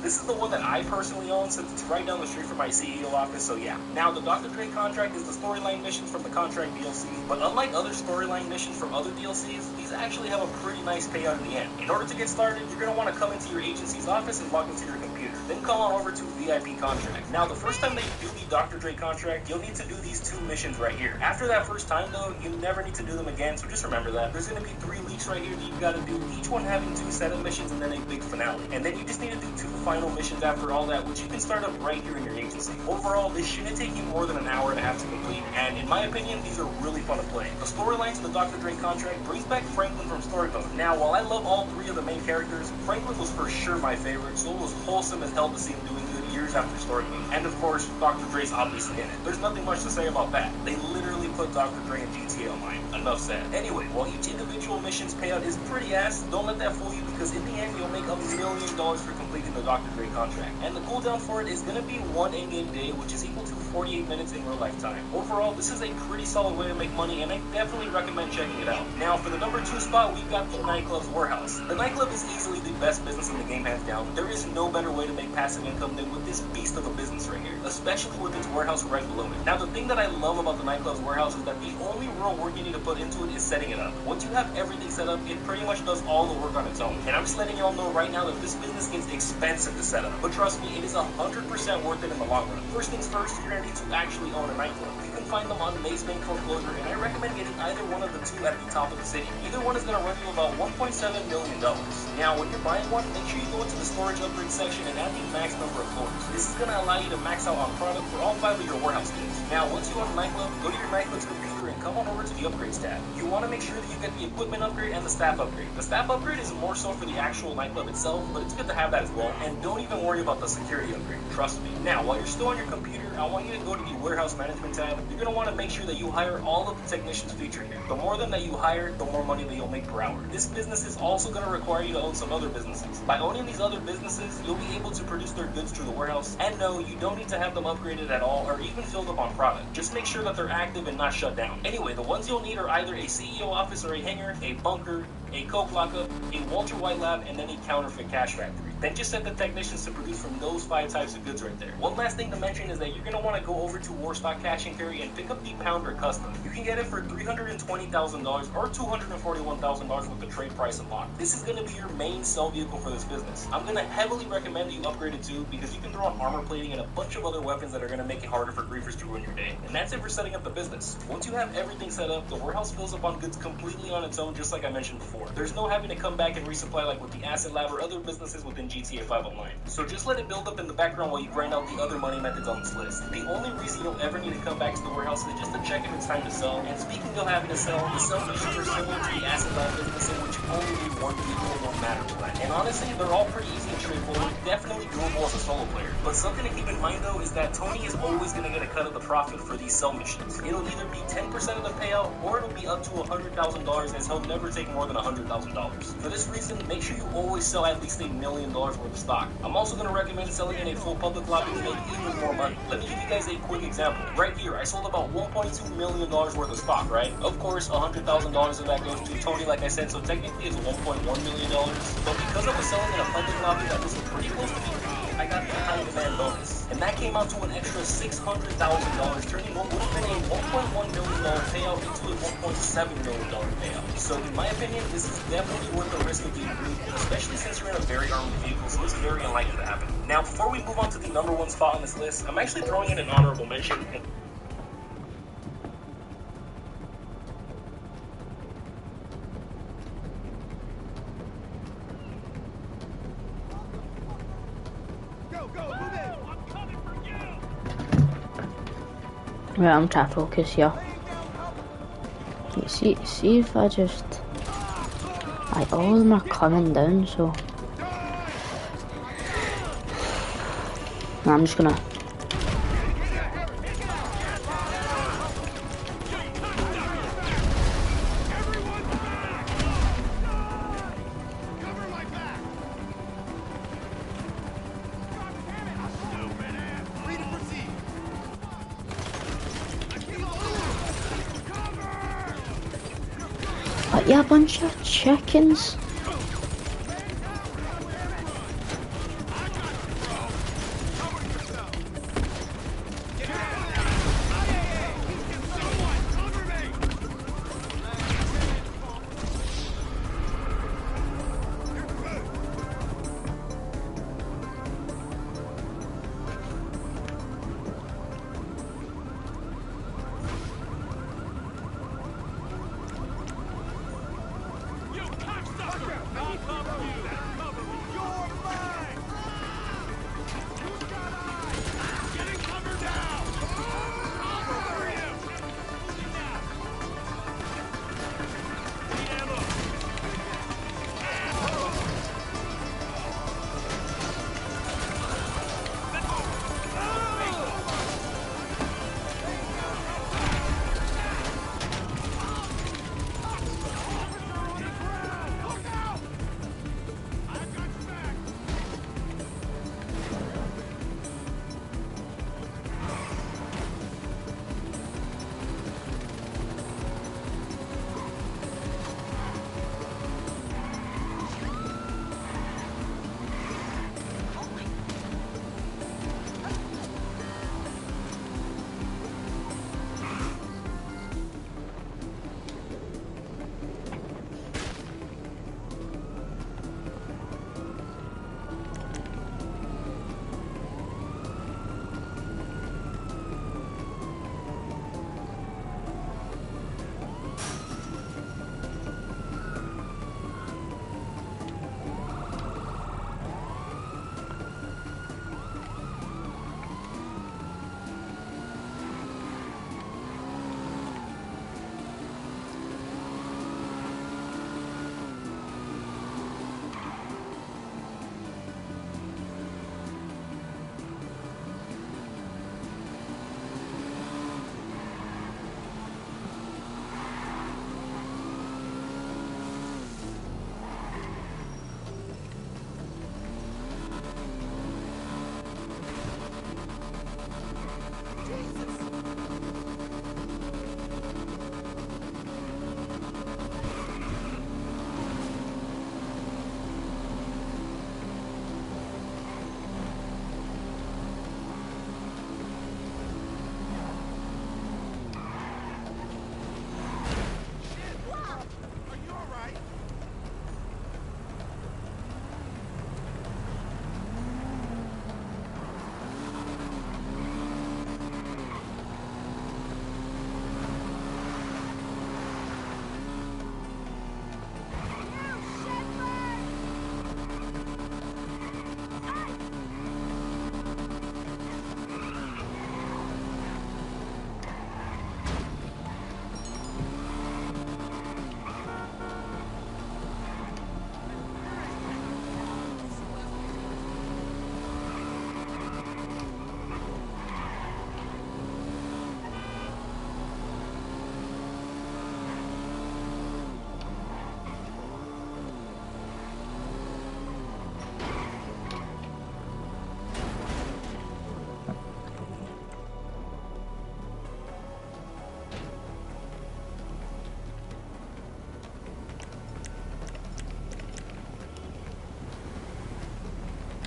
This is the one that I personally own since it's right down the street from my CEO office, so yeah. Now, the Dr. Dre contract is the storyline missions from the contract DLC, but unlike other storyline missions from other DLCs, these actually have a pretty nice payout in the end. In order to get started, you're going to want to come into your agency's office and log into your computer. Then come on over to VIP contract. Now, the first time that you do the Dr. Dre contract, you'll need to do these 2 missions right here. After that first time, though, you never need to do them again, so just remember that. There's going to be 3 leaks right here that you've got to do, each one having 2 setup missions and then a big finale. And then you just need to do 2 final missions after all that, which you can start up right here in your agency. Overall, this shouldn't take you more than an hour and a half to complete, and in my opinion, these are really fun to play. The storyline to the Dr. Dre contract brings back Franklin from Story Mode. Now, while I love all 3 of the main characters, Franklin was for sure my favorite, so it was wholesome as hell to see him doing good years after Story Mode. And of course, Dr. Dre's obviously in it. There's nothing much to say about that. They literally put Dr. Dre in GTA Online. Enough said. Anyway, while each individual mission's payout is pretty ass, don't let that fool you, because in the end, you'll make $1 million for completing the Dr. Dre contract. And the cooldown for it is going to be 1 in-game day, which is equal to 48 minutes in real life time. Overall, this is a pretty solid way to make money, and I definitely recommend checking it out. Now, for the number 2 spot, we've got the Nightclub's Warehouse. The nightclub is easily the best business in the game, hands down. There is no better way to make passive income than with this beast of a business right here, especially with its warehouse right below it. Now, the thing that I love about the Nightclub's Warehouse is that the only real work you need to put into it is setting it up. Once you have everything set up, it pretty much does all the work on its own. And I'm just letting y'all know right now that this business gets expensive to set up. But trust me, it is 100% worth it in the long run. First things first, you're going to need to actually own a nightclub. You can find them on Maze Bank Foreclosure, and I recommend getting either one of the 2 at the top of the city. Either one is going to run you about $1.7 million. Now, when you're buying one, make sure you go into the storage upgrade section and add the max number of floors. This is going to allow you to max out on product for all 5 of your warehouse goods. Now, once you own a nightclub, go to your nightclub's computer and come on over to the upgrades tab. You want to make sure that you get the equipment upgrade and the staff upgrade. The staff upgrade is more so for the actual nightclub itself, but it's good to have that as well. And don't even worry about the security upgrade. Trust me. Now, while you're still on your computer, I want you to go to the warehouse management tab. You're going to want to make sure that you hire all of the technicians featured here. The more that you hire, the more money that you'll make per hour. This business is also going to require you to own some other businesses. By owning these other businesses, you'll be able to produce their goods through the warehouse. And no, you don't need to have them upgraded at all or even filled up on product. Just make sure that they're active and not shut down. Anyway, the ones you'll need are either a CEO office or a hangar, a bunker, a coke lockup, a Walter White lab, and then a counterfeit cash factory. Then just set the technicians to produce from those 5 types of goods right there. One last thing to mention is that you're going to want to go over to Warstock Cash and Carry and pick up the Pounder Custom. You can get it for $320,000 or $241,000 with the trade price unlocked. This is going to be your main sell vehicle for this business. I'm going to heavily recommend that you upgrade it too, because you can throw on armor plating and a bunch of other weapons that are going to make it harder for griefers to ruin your day. And that's it for setting up the business. Once you have everything set up, the warehouse fills up on goods completely on its own, just like I mentioned before. before. There's no having to come back and resupply like with the Asset Lab or other businesses within GTA 5 Online. So just let it build up in the background while you grind out the other money methods on this list. The only reason you'll ever need to come back to the warehouse is just to check if it's time to sell. And speaking of having to sell, the sell missions are similar to the Asset Lab business in which you only need one vehicle no matter what. And honestly, they're all pretty easy and straightforward, definitely doable as a solo player. But something to keep in mind though is that Tony is always going to get a cut of the profit for these sell missions. It'll either be 10% of the payout or it'll be up to $100,000, as he'll never take more than $100,000. For this reason, make sure you always sell at least $1 million worth of stock. I'm also going to recommend selling in a full public lobby to make even more money. Let me give you guys a quick example. Right here, I sold about $1.2 million worth of stock, right? Of course, $100,000 of that goes to Tony, like I said, so technically it's $1.1 million. But because I was selling in a public lobby that was pretty close to me, I got the high demand bonus. And that came out to an extra $600,000, turning what would have been a $1.1 million payout into a $1.7 million payout. So in my opinion, this is definitely worth the risk of being group, especially since you're in a very armed vehicle, so it's very unlikely to happen. Now, before we move on to the #1 spot on this list, I'm actually throwing in an honorable mention. Right, I'm trying to focus here. See if I just... Like, all of them are coming down, so... I'm just gonna... Yeah, a bunch of chickens.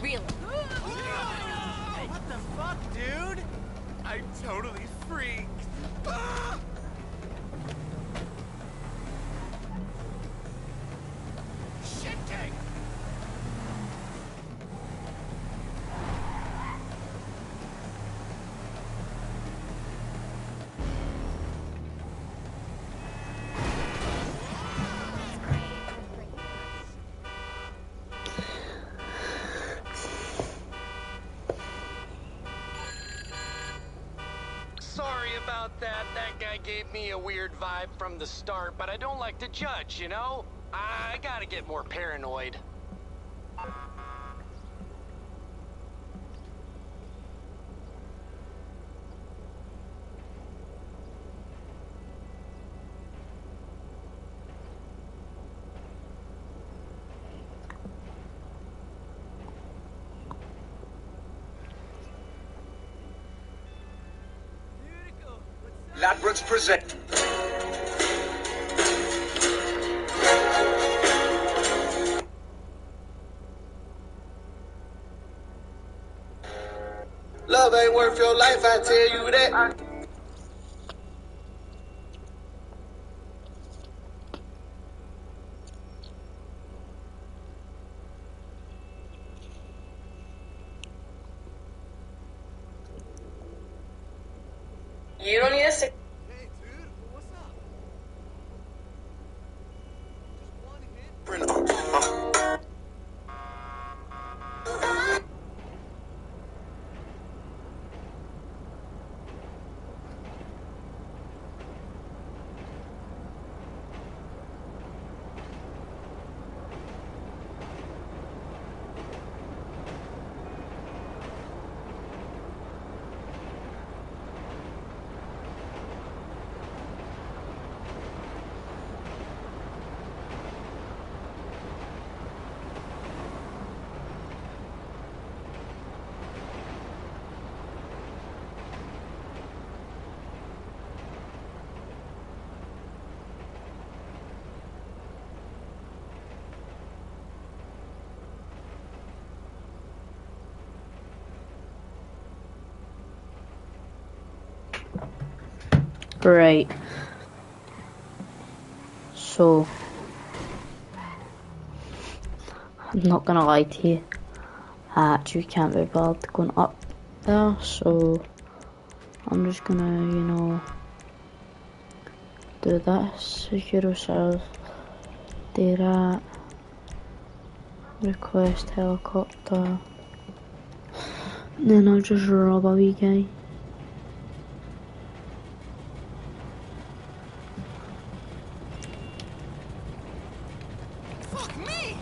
Really? What the fuck, dude? I'm totally freaked. Shit tank! Sorry about that. That guy gave me a weird vibe from the start, but I don't like to judge, you know? I gotta get more paranoid. Ladbrokes present. Love ain't worth your life, I tell you that. You don't need a Hey, dude, what's up? Just one hit. Right. So, I'm not gonna lie to you. I actually can't be bothered going up there, so I'm just gonna, you know, do this. Secure yourself. Do that. Request helicopter. Then I'll just rob a wee guy. Fuck me!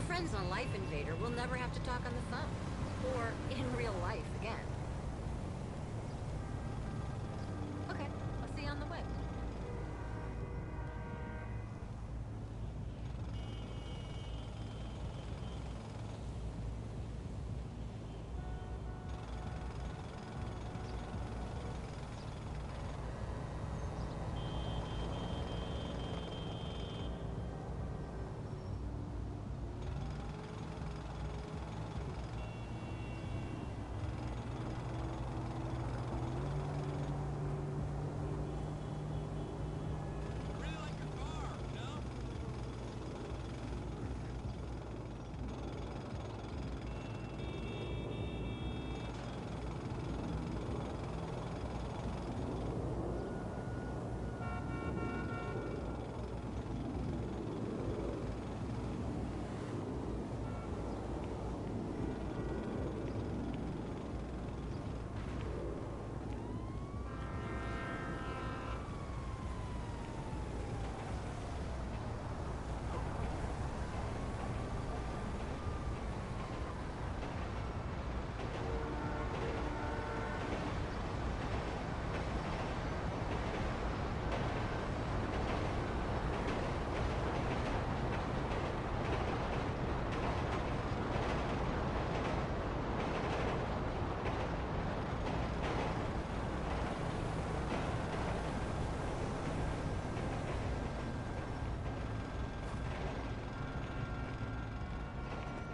friends on Life Invader will never have to talk on the phone. Or in real life again. Okay, I'll see you on the way.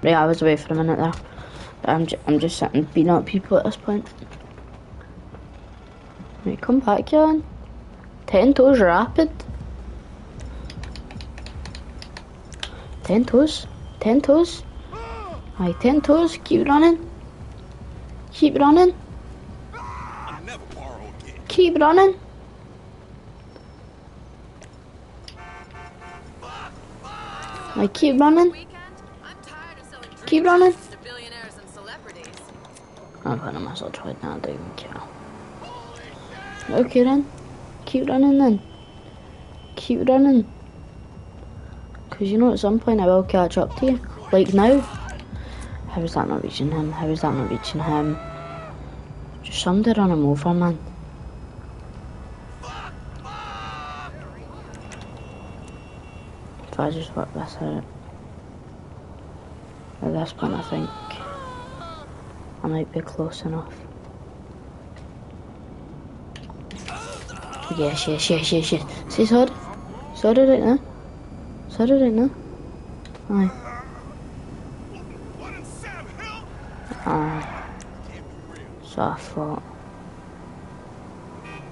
Yeah, I was away for a minute there. But I'm just sitting beating up people at this point. Right, come back, Jan. 10 toes rapid. 10 toes. 10 toes. Aye, 10 toes. Keep running. Keep running. Keep running. Aye, keep running. Keep running. I'm gonna myself try now, I don't even care. Okay then. Keep running then. Keep running. Cause you know at some point I will catch up to you. Like now. How is that not reaching him? How is that not reaching him? Just somebody run him over, man. If I just work this out. At this point I think I might be close enough. Yes. Say sorry. Sorry right now. Sorry right now. Aye. Aye. So I thought.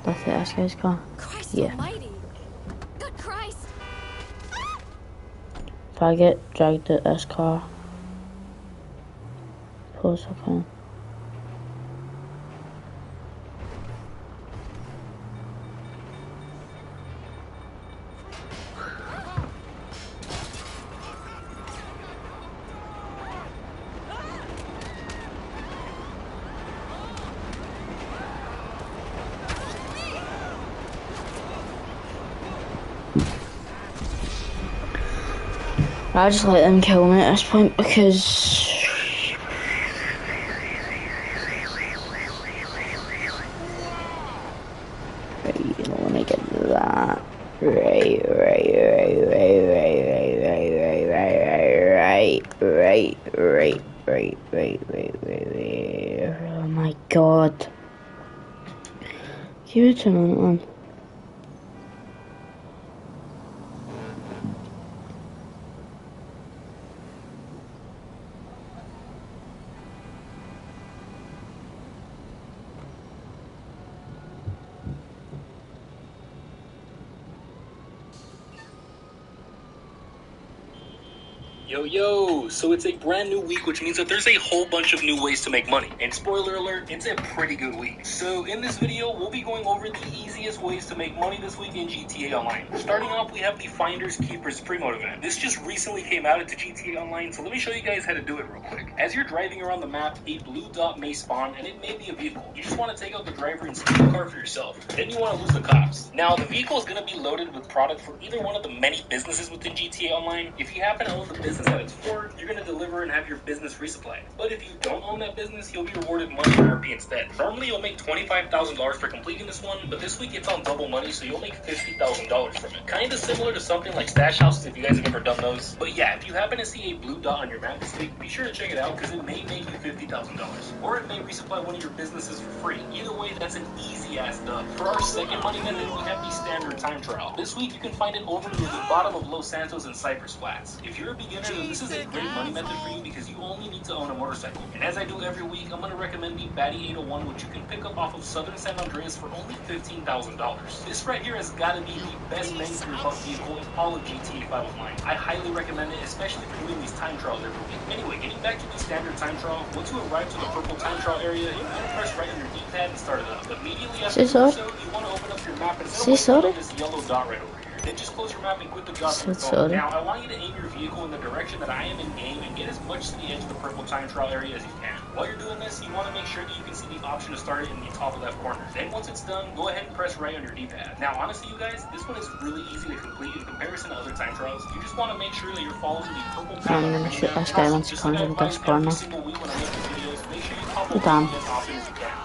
Did I hit this guy's car? Christ Yeah. almighty. Good Christ. If I get dragged at this car, close I can. I just let them kill me at this point because right, you don't want to get that. Right. Oh my god. Give it a minute, man. Yo, so it's a brand new week, which means that there's a whole bunch of new ways to make money. And spoiler alert, it's a pretty good week. So in this video, we'll be going over the easiest ways to make money this week in GTA Online. Starting off, we have the Finders Keepers pre-mode event. This just recently came out into GTA Online, so let me show you guys how to do it real quick. As you're driving around the map, a blue dot may spawn, and it may be a vehicle. You just want to take out the driver and steal the car for yourself. Then you want to lose the cops. Now, the vehicle is going to be loaded with product for either one of the many businesses within GTA Online. If you happen to own the business since at its 4, you're going to deliver and have your business resupplied. But if you don't own that business, you'll be rewarded money in RP instead. Normally you'll make $25,000 for completing this one, but this week it's on double money, so you'll make $50,000 from it. Kinda similar to something like stash houses if you guys have ever done those. But yeah, if you happen to see a blue dot on your map this week, be sure to check it out because it may make you $50,000. Or it may resupply one of your businesses for free. Either way, that's an easy ass dub. For our second money method, we have the standard time trial. This week you can find it over near the bottom of Los Santos and Cypress Flats. If you're a beginner, then this is a great money method for you because you only need to own a motorcycle. And as I do every week, I'm going to recommend the Batty 801, which you can pick up off of Southern San Andreas for only $15,000. This right here has got to be the best bang for your buck vehicle in all of Gta5 Online. I highly recommend it, especially for doing these time trials every week. Anyway, getting back to the standard time trial, once you arrive to the purple time trial area, you're going to press right on your D-pad and start it up. Immediately after doing so, you want to open up your map and set up this yellow dot right over here. Then just close your map and quit the job from your phone. Now, I want you to aim your vehicle in the direction that I am in game and get as much to the edge of the purple time trial area as you can. While you're doing this, you want to make sure that you can see the option to start it in the top left corner. Then once it's done, go ahead and press right on your D-pad. Now, honestly, you guys, this one is really easy to complete in comparison to other time trials. You just want to make sure that you're following the purple path. I'm gonna shoot this guy once he comes into this corner. Damn.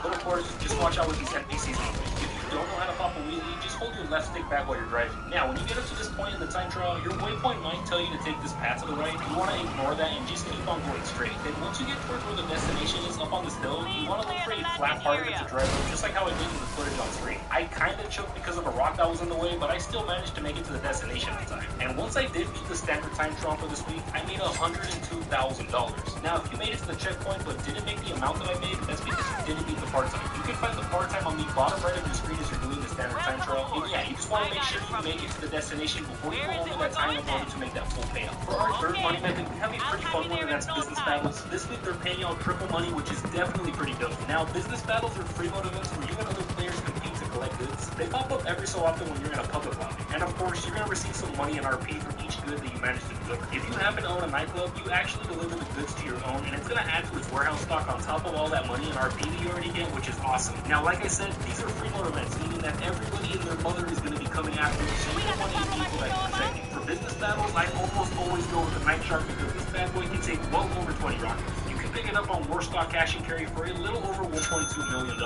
But of course, just watch out with these NPCs. If you don't know how to pop a wheelie, just hold your left stick back while you're driving. Now, when you get up to this point in the time trial, your waypoint might tell you to take this path to the right. You want to ignore that and just keep on going straight. Then once you get towards where the destination is up on this hill, you want to look for a flat part of it to drive up, just like how I did in the footage on screen. I kind of choked because of a rock that was in the way, but I still managed to make it to the destination on time. And once I did beat the standard time trial for this week, I made $102,000. Now, if you made it to the checkpoint but didn't make the amount that I made, that's because you didn't beat the part time. You can find the part time on the bottom right of your screen as you're doing the standard time trial. And yeah, you just want to make sure you make it to the destination before you go over that time in order to make that full payout. For our third money method, we have a pretty fun one, and that's business battles. This week they're paying out triple money, which is definitely pretty dope. Now, business battles are free mode events where you and other players compete to collect goods. They pop up every so often when you're in a public lobby. And of course, you're going to receive some money in RP from each good that you manage to deliver. If you happen to own a nightclub, you actually deliver the goods to your own, and it's going to add to its warehouse stock on top of all that money in RP that you already get, which is awesome. Now, like I said, these are free mode events, meaning that everybody and their mother is going to be coming after you, so you don't want any people that can protect you. For business battles, I almost always go with the Night Shark because this bad boy can take well over 20 rockets. You can pick it up on Warstock Cash and Carry for a little over $1.2 million.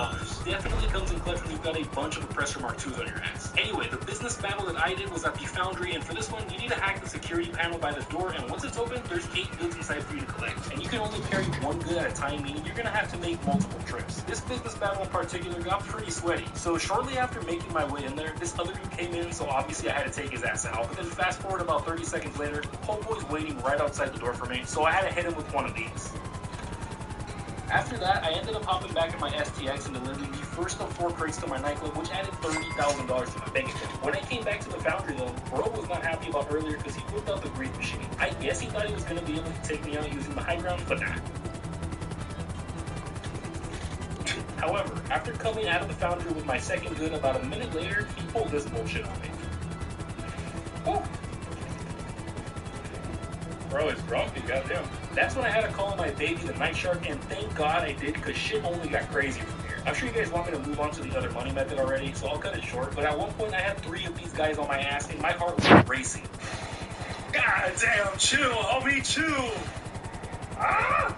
Definitely comes in clutch when you've got a bunch of Oppressor Mark IIs on your ass. Anyway, the business battle that I did was at the Foundry, and for this one, you need to hack the security panel by the door, and once it's open, there's 8 goods inside for you to collect. And you can only carry 1 good at a time, meaning you're going to have to make multiple trips. This business battle in particular got pretty sweaty. So shortly after making my way in there, this other dude came in, so obviously I had to take his ass out. But then fast forward about 30 seconds later, homeboy's waiting right outside the door for me, so I had to hit him with one of these. After that, I ended up hopping back in my STX and delivering the first of 4 crates to my nightclub, which added $30,000 to my bank account. When I came back to the Foundry though, bro was not happy about earlier because he whipped out the Greek machine. I guess he thought he was going to be able to take me out using the high ground, but nah. However, after coming out of the Foundry with my second good about a minute later, he pulled this bullshit on me. Oh. Bro is grumpy, goddamn. That's when I had to call my baby the Night Shark, and thank God I did, because shit only got crazy from here. I'm sure you guys want me to move on to the other money method already, so I'll cut it short, but at one point I had 3 of these guys on my ass, and my heart was racing. God damn, chill, homie, chill! Ah!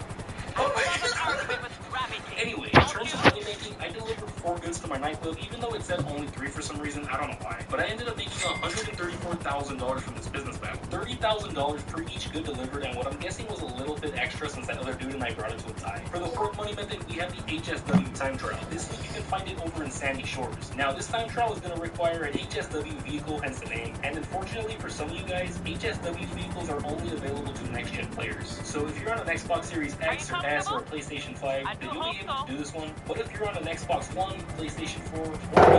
Anyway, in terms of money making, I delivered 4 goods to my nightclub, even though it said only 3 for some reason, I don't know why. But I ended up making $134,000 from this business battle. $30,000 per each good delivered, and what I'm guessing was a little bit extra since that other dude and I brought it to a tie. For the fourth money method, we have the HSW time trial. This week you can find it over in Sandy Shores. Now, this time trial is going to require an HSW vehicle, hence the name. And unfortunately for some of you guys, HSW vehicles are only available to next-gen players. So if you're on an Xbox Series X or S or a PlayStation 5, then you'll be able to do this one. But if you're on an Xbox One, PlayStation 4, or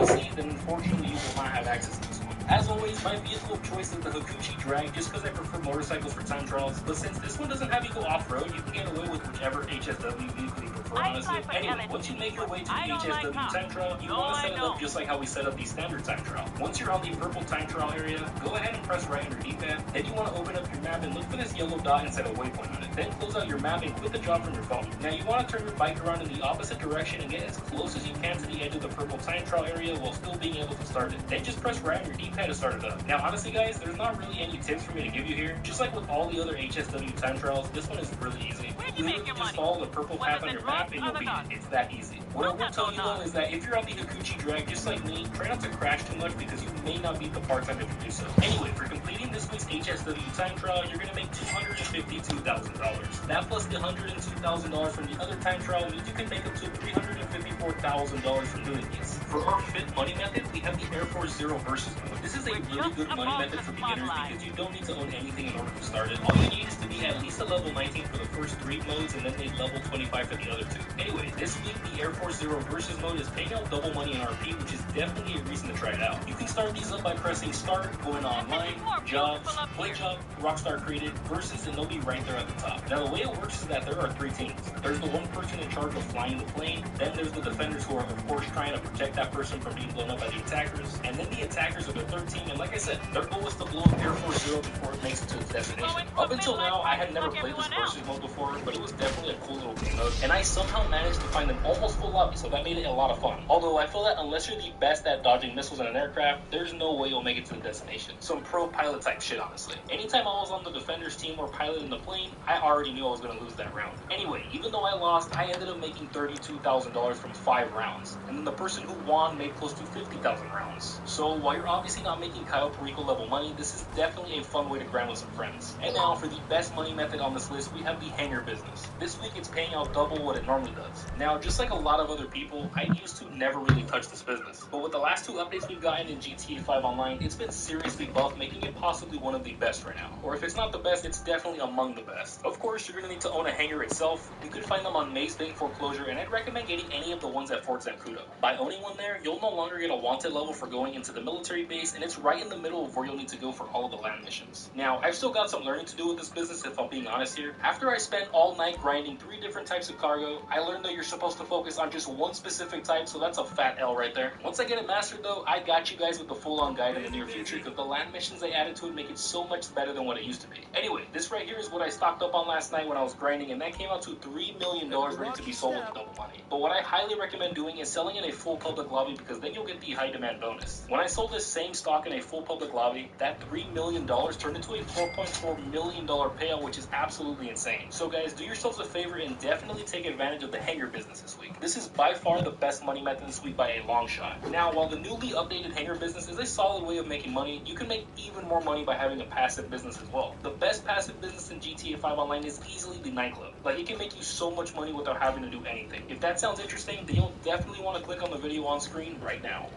PC, then unfortunately you will not have access to this one. As always, my vehicle of choice is the Hakuchi Drag, just because I prefer motorcycles for time trials. But since this one doesn't have you go off-road, you can get away with whichever HSW vehicle you prefer, honestly. Anyway, once you make your way to the HSW time trial, you want to set it up just like how we set up the standard time trial. Once you're on the purple time trial area, go ahead and press right on your D-pad. Then you want to open up your map and look for this yellow dot inside a waypoint on it. Then close out your map and quit the job from your phone. Now you want to turn your bike around in the opposite direction and get as close as you can to the edge of the purple time trial area while still being able to start it. Then just press right on your D-pad to start it up. Now, honestly, guys, there's not really any tips for me to give you here. Just like with all the other HSW time trials, this one is really easy. You literally just follow the purple path on your map and you'll beat it. It's that easy. What I will tell you though is that if you're on the Hikuchi drag, just like me, try not to crash too much because you may not beat the part-time if you do so. Anyway, for completing this week's HSW time trial, you're gonna make $252,000. That plus the $102,000 from the other time trial means you can make up to $354,000 from doing these. For our fifth money method, we have the Air Force Zero versus mode. This is a really good money method for beginners because you don't need to own anything in order to start it. All you need is to be at least a level 19 for the first 3 modes and then a level 25 for the other 2. Anyway, this week the Air Force Zero versus mode is paying out double money in RP, which is definitely a reason to try it out. You can start these up by pressing start, going online, jobs, play job, Rockstar created, versus, and they'll be right there at the top. Now the way it works is that there are 3 teams. There's the one person in charge of flying the plane, then there's the defenders who are of course trying to protect that person from being blown up by the attackers, and then the attackers are the third team, and like I said, their goal is to blow up Air Force Zero before it makes it to its destination. Up until now, I had never played this versus mode before, but it was definitely a cool little game mode, and I somehow managed to find an almost full lobby, so that made it a lot of fun. Although I feel that unless you're the best at dodging missiles in an aircraft, there's no way you'll make it to the destination. Some pro pilot type shit, honestly. Anytime I was on the defenders team or piloting the plane, I already knew I was going to lose that round. Anyway, even though I lost, I ended up making $32,000 from 5 rounds, and then the person who won made close to 50,000 rounds. So while you're obviously not making Kyle Perico level money, this is definitely a fun way to grind with some friends. And now for the best money method on this list, we have the hangar business. This week it's paying out double what it normally does. Now, just like a lot of other people, I used to never really touch this business, but with the last 2 updates we've gotten in GTA5 Online, it's been seriously buffed, making it possibly one of the best right now. Or if it's not the best, it's definitely among the best. Of course, you're going to need to own a hangar itself. You can find them on Maze Bank Foreclosure, and I'd recommend getting any of the ones at Fort Zancudo. By owning one there, you'll no longer get a wanted level for going into the military base, and it's right in the middle of where you'll need to go for all of the land missions. Now, I've still got some learning to do with this business if I'm being honest here. After I spent all night grinding 3 different types of cargo, I learned that you're supposed to focus on just one specific type, so that's a fat L right there. Once I get it mastered though, I got you guys with the full-on guide in the near future, because the land missions they added to it make it so much better than what it used to be. Anyway, this right here is what I stocked up on last night when I was grinding, and that came out to $3 million ready to be sold with double money. But what I highly recommend doing is selling in a full public lobby, because then you'll get the high demand bonus. When I sold this same stock in a full public lobby, that $3 million turned into a $4.4 million payout, which is absolutely insane. So guys, do yourselves a favor and definitely take advantage of the hangar business this week. This is by far the best money method this week by a long shot. Now, while the newly updated hangar business is a solid way of making money, you can make even more money by having a passive business as well. The best passive business in GTA5 Online is easily the nightclub. Like, it can make you so much money without having to do anything. If that sounds interesting, then you'll definitely want to click on the video on screen right now.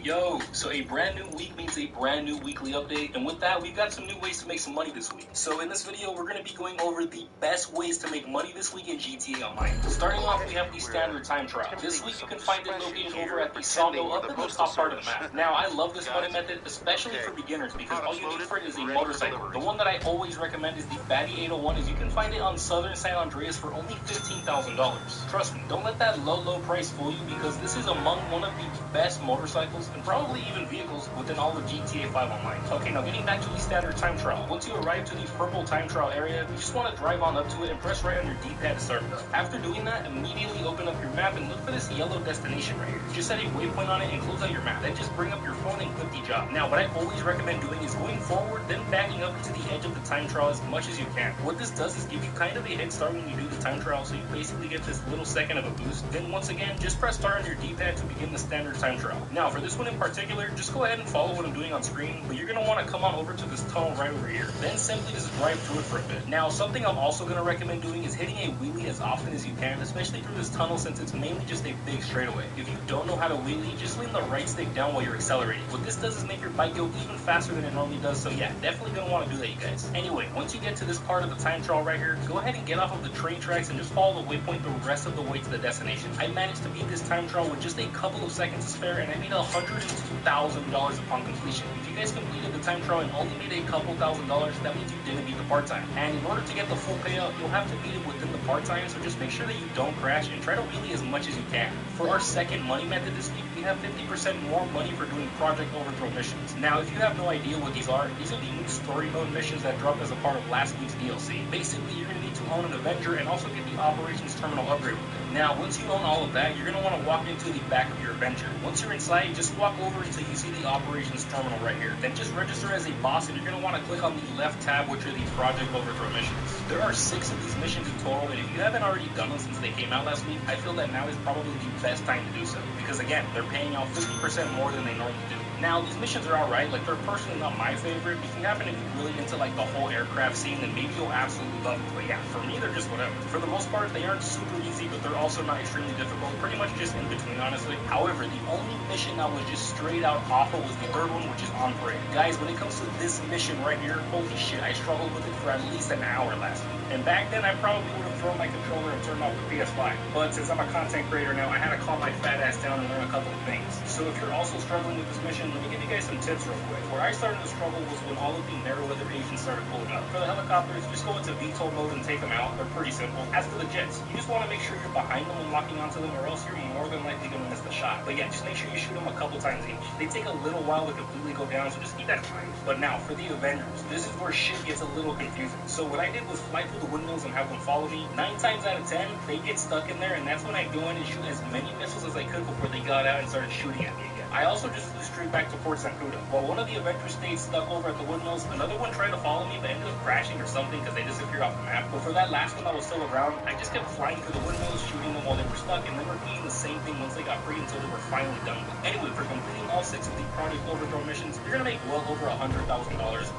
Yo, so a brand new week means a brand new weekly update, and with that, we've got some new ways to make some money this week. So in this video, we're going to be going over the best ways to make money this week in GTA Online. Starting off, we have the standard time trial. This week, you can find it located over at the sawmill up in the top part of the map. Now, I love this money method, especially for beginners, because all you need for it is a motorcycle. The one that I always recommend is the Batty 801, as you can find it on Southern San Andreas for only $15,000. Trust me, don't let that low price fool you, because this is among one of the best motorcycles and probably even vehicles within all of GTA 5 Online. Okay, now getting back to the standard time trial. Once you arrive to the purple time trial area, you just want to drive on up to it and press right on your D-pad to start it up. After doing that, immediately open up your map and look for this yellow destination right here. Just set a waypoint on it and close out your map. Then just bring up your phone and click the job. Now, what I always recommend doing is going forward, then backing up into the edge of the time trial as much as you can. What this does is give you kind of a head start when you do the time trial, so you basically get this little second of a boost. Then once again, just press start on your D-pad to begin the standard time trial. Now, for this one in particular, just go ahead and follow what I'm doing on screen, but you're going to want to come on over to this tunnel right over here. Then simply just drive through it for a bit. Now, something I'm also going to recommend doing is hitting a wheelie as often as you can, especially through this tunnel since it's mainly just a big straightaway. If you don't know how to wheelie, just lean the right stick down while you're accelerating. What this does is make your bike go even faster than it normally does, so yeah, definitely going to want to do that, you guys. Anyway, once you get to this part of the time trial right here, go ahead and get off of the train tracks and just follow the waypoint the rest of the way to the destination. I managed to beat this time trial with just a couple of seconds to spare, and I made $102,000 upon completion. If you guys completed the time trial and only made a couple $1,000s, that means you didn't beat the part-time. And in order to get the full payout, you'll have to beat it within the part-time, so just make sure that you don't crash and try to wheelie as much as you can. For our second money method this week, we have 50% more money for doing project overthrow missions. Now, if you have no idea what these are the new story mode missions that dropped as a part of last week's DLC. Basically, you're going to need to own an Avenger and also get the operations terminal upgrade with it. Now, once you own all of that, you're going to want to walk into the back of your Avenger. Once you're inside, just walk over until you see the operations terminal right here. Then just register as a boss, and you're going to want to click on the left tab, which are the project overthrow missions. There are 6 of these missions in total, and if you haven't already done them since they came out last week, I feel that now is probably the best time to do so. Because again, they're paying out 50% more than they normally do. Now, these missions are alright, like they're personally not my favorite. If you happen to be really into like the whole aircraft scene, then maybe you'll absolutely love them. But yeah, for me, they're just whatever. For the most part, they aren't super easy, but they're also not extremely difficult. Pretty much just in between, honestly. However, the only mission that was just straight out awful was the third one, which is on parade. Guys, when it comes to this mission right here, holy shit, I struggled with it for at least an hour last week. And back then, I probably would have thrown my controller and turned off the PS5. But since I'm a content creator now, I had to calm my fat ass down and learn a couple of things. So if you're also struggling with this mission, let me give you guys some tips real quick. Where I started to struggle was when all of the Meriwether agents started pulling up. For the helicopters, just go into VTOL mode and take them out. They're pretty simple. As for the jets, you just want to make sure you're behind them when locking onto them, or else you're more than likely going to miss the shot. But yeah, just make sure you shoot them a couple times each. They take a little while to completely go down, so just keep that in mind. But now, for the Avengers, this is where shit gets a little confusing. So what I did was fly through the windmills and have them follow me. 9 times out of 10, they get stuck in there, and that's when I go in and shoot as many missiles as I could before they got out and started shooting at me again. I also just flew straight back to Port Sankuda. While one of the Avengers stayed stuck over at the windmills, another one tried to follow me, but ended up crashing or something because they disappeared off the map. But for that last one that was still around, I just kept flying through the windmills, shooting them while they were stuck, and then repeating the same thing once they got free until they were finally done with. Anyway, for completing all 6 of the Project Overthrow missions, you're gonna make well over $100,000.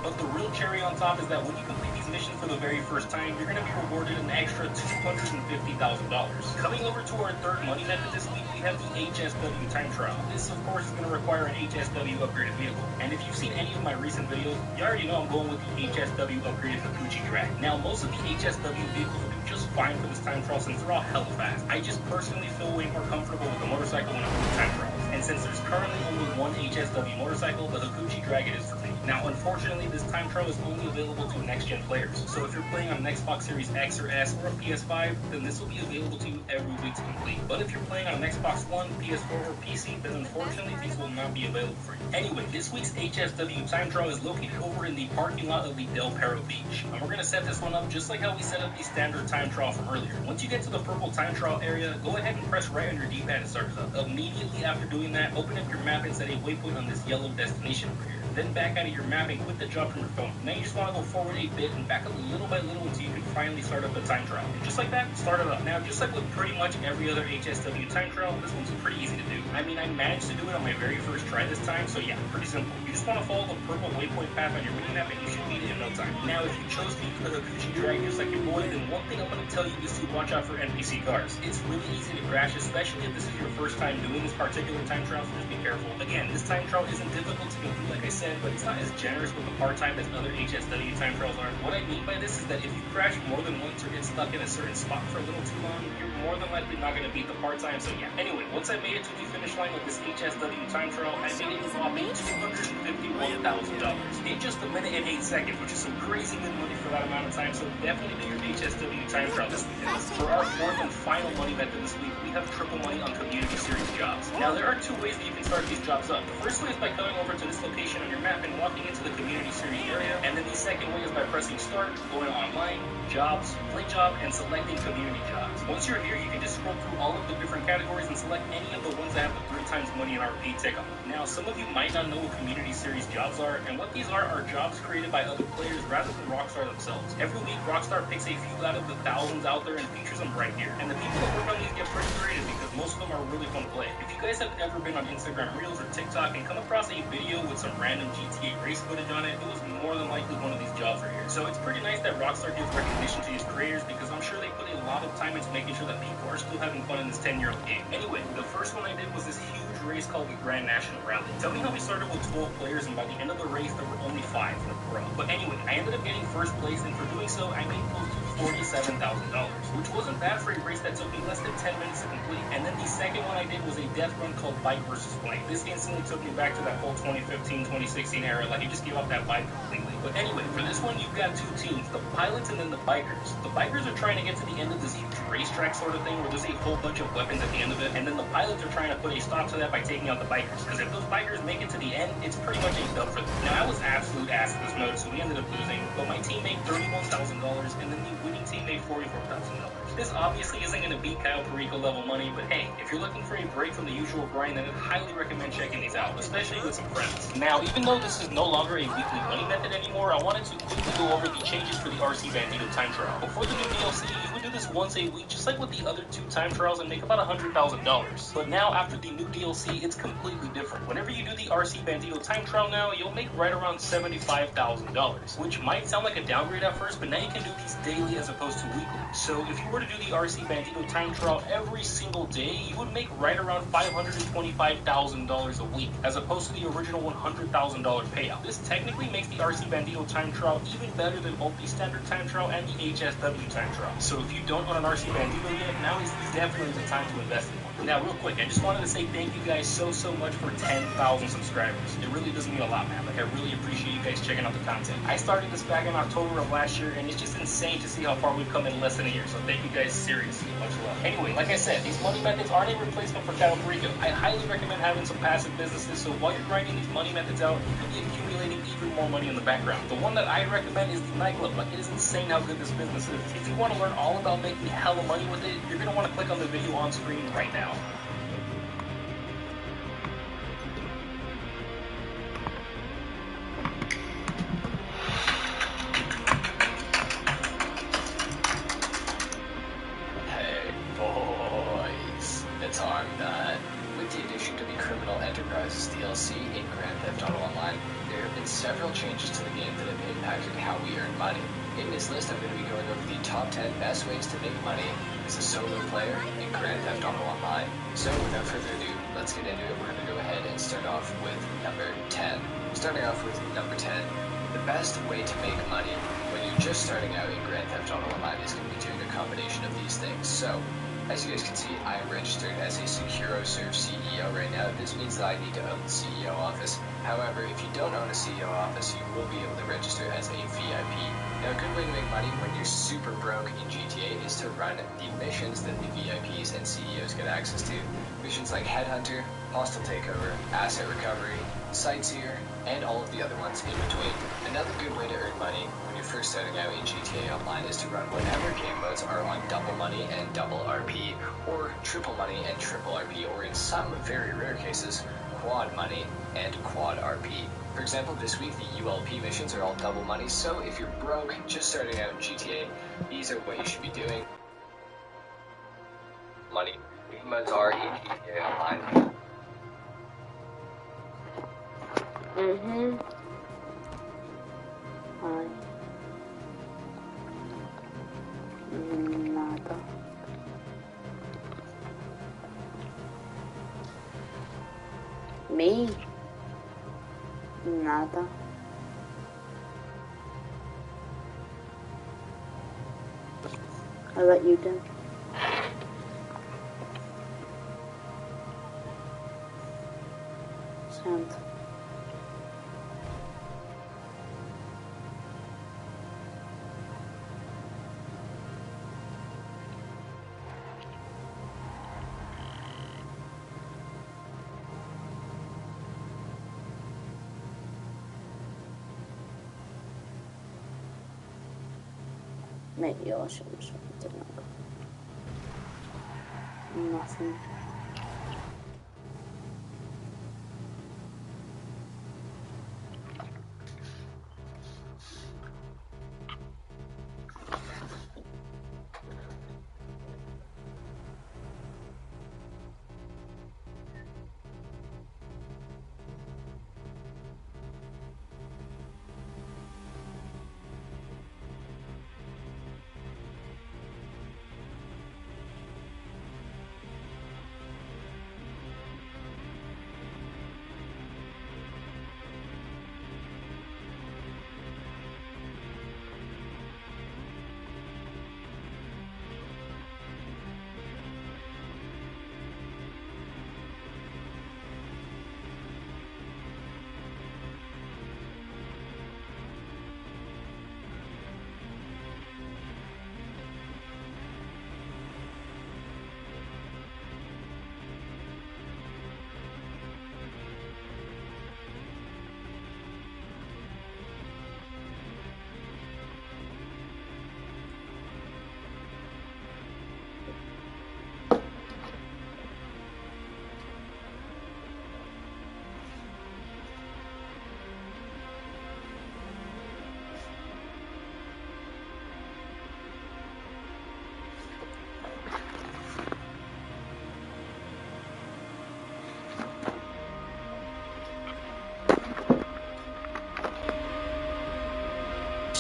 But the real cherry on top is that when you complete these missions for the very first time, you're gonna be rewarded an extra $250,000. Coming over to our third money method this week, we have the HSW time trial. This, of course, is going to require an HSW upgraded vehicle. And if you've seen any of my recent videos, you already know I'm going with the HSW upgraded Gucci Drag. Now, most of the HSW vehicles do just fine for this time trial since they're all hella fast. I just personally feel way more comfortable with the motorcycle when I'm doing time trials. And since there's currently only one HSW motorcycle, the Gucci Drag it is for me. Now, unfortunately, this time trial is only available to next-gen players. So if you're playing on an Xbox Series X or S or a PS5, then this will be available to you every week to complete. But if you're playing on an Xbox One, PS4, or PC, then unfortunately, these will not be available for you. Anyway, this week's HSW time trial is located over in the parking lot of the Del Perro Beach. And we're going to set this one up just like how we set up the standard time trial from earlier. Once you get to the purple time trial area, go ahead and press right on your D-pad to start it up. Immediately after doing that, open up your map and set a waypoint on this yellow destination over here. Then back out of your map and quit the jump from your phone. Now you just want to go forward a bit and back up little by little until you can finally start up the time trial. And just like that, start it up. Now, just like with pretty much every other HSW time trial, this one's pretty easy to do. I mean, I managed to do it on my very first try this time, so yeah, pretty simple. You just want to follow the purple waypoint path on your mini-map and you should beat it in no time. Now, if you chose to use the Gucci Drag just like your boy, then one thing I'm going to tell you is to watch out for NPC cars. It's really easy to crash, especially if this is your first time doing this particular time trial, so just be careful. Again, this time trial isn't difficult to complete, like I said, but it's not as generous with the part time as other HSW time trials are. What I mean by this is that if you crash more than once or get stuck in a certain spot for a little too long, you're more than likely not going to beat the part time, so yeah. Anyway, once I made it to the finish line of this HSW time trial, I made it a whopping $251,000 in just a minute and 8 seconds, which is some crazy good money for that amount of time, so definitely do your HSW time trial this weekend. For our fourth and final money method this week, we have triple money on community series jobs. Now, there are 2 ways that you can start these jobs up. The first way is by coming over to this location on your map and walking into the community series area, and then the second way is by pressing start, going online, jobs, play job, and selecting community jobs. Once you're here, you can just scroll through all of the different categories and select any of the ones that have the 3 times money and RP tick on them. Now, some of you might not know what community series jobs are, and what these are jobs created by other players rather than Rockstar themselves. Every week, Rockstar picks a few out of the thousands out there and features them right here. And the people that work on these get pretty creative because most of them are really fun to play. If you guys have ever been on Instagram Reels or TikTok and come across a video with some random GTA race footage on it, it was more than likely one of these jobs right here. So it's pretty nice that Rockstar gives recognition to these creators because I'm sure they put a lot of time into making sure that people are still having fun in this 10-year-old game. Anyway, the first one I did was this huge race called the Grand National Rally. Tell me how we started with 12 players and by the end of the race there were only 5 in a row. But anyway, I ended up getting first place, and for doing so, I made close to $47,000, which wasn't bad for a race that took me less than 10 minutes to complete. And then the second one I did was a death run called Bike vs. Blank. This instance instantly took me back to that whole 2015, 2016 era. Like, it just gave up that vibe completely. But anyway, for this one, you've got two teams, the pilots and then the bikers. The bikers are trying to get to the end of this huge racetrack sort of thing where there's a whole bunch of weapons at the end of it, and then the pilots are trying to put a stop to that by taking out the bikers, because if those bikers make it to the end, it's pretty much a dub for them. Now, I was absolute ass at this mode, so we ended up losing, but my team made $31,000, and then the winning team made $44,000. This obviously isn't going to beat Kyle Perico level money, but hey, if you're looking for a break from the usual grind, then I'd highly recommend checking these out, especially with some friends. Now, even though this is no longer a weekly money method anymore, I wanted to quickly go over the changes for the RC Bandito time trial. Before the new DLC, you would do this once a week, just like with the other two time trials, and make about $100,000. But now, after the new DLC, it's completely different. Whenever you do the RC Bandito time trial now, you'll make right around $75,000, which might sound like a downgrade at first, but now you can do these daily as opposed to weekly. So if you were to do the RC Bandito time trial every single day, you would make right around $525,000 a week, as opposed to the original $100,000 payout. This technically makes the RC Bandito time trial even better than both the standard time trial and the HSW time trial. So if you don't own an RC Bandito yet, now is definitely the time to invest in one. Now, real quick, I just wanted to say thank you guys so much for 10,000 subscribers. It really does mean a lot, man. Like, I really appreciate you guys checking out the content. I started this back in October of last year, and it's just insane to see how far we've come in less than a year. So thank you guys seriously. Much love. Anyway, like I said, these money methods aren't a replacement for Kyle Perico. I highly recommend having some passive businesses, so while you're grinding these money methods out, you can be accumulating even more money in the background. The one that I recommend is the nightclub. Like, it is insane how good this business is. If you want to learn all about making hella money with it, you're going to want to click on the video on screen right now. DLC in Grand Theft Auto Online, there have been several changes to the game that have impacted how we earn money. In this list, I'm going to be going over the top 10 best ways to make money as a solo player in Grand Theft Auto Online. So without further ado, let's get into it. We're going to go ahead and start off with number 10. Starting off with number 10, the best way to make money when you're just starting out in Grand Theft Auto Online is going to be doing a combination of these things. So, as you guys can see, I am registered as a SecuroServe CEO right now. This means that I need to own the CEO office. However, if you don't own a CEO office, you will be able to register as a VIP. Now, a good way to make money when you're super broke in GTA is to run the missions that the VIPs and CEOs get access to. Missions like Headhunter, Hostile Takeover, Asset Recovery, Sightseer, and all of the other ones in between. Another good way to earn money when you're first starting out in GTA Online is to run whatever game modes are on double money and double RP, or triple money and triple RP, or in some very rare cases, quad money and quad RP. For example, this week the ULP missions are all double money, so if you're broke, just starting out in GTA, these are what you should be doing. Money. Game modes are in GTA Online. Ay. Nada. Me? Nada. I'll let you do. Sound. Maybe I should have something like nothing.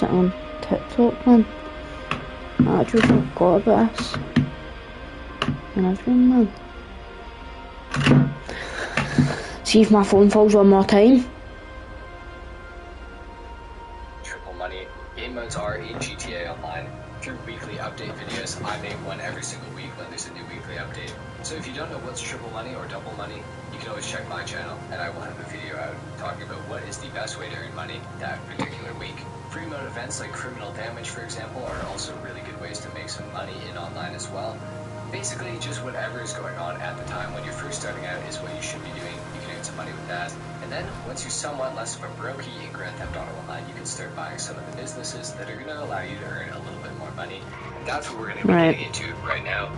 post it on TikTok, man. I actually forgot about this. And everything, man. See if my phone falls one more time. Triple money. Game modes are in GTA Online. Through weekly update videos, I make one every single week when there's a new weekly update. So if you don't know what's triple money or double money, you can always check my channel, and I will have a video out talking about what is the best way to earn money that particular week. Free mode events like criminal damage, for example, are also really good ways to make some money in online as well. Basically, just whatever is going on at the time when you're first starting out is what you should be doing. You can earn some money with that. And then, once you're somewhat less of a brokey in Grand Theft Auto Online, you can start buying some of the businesses that are going to allow you to earn a little bit more money. And that's what we're going to be getting into right now.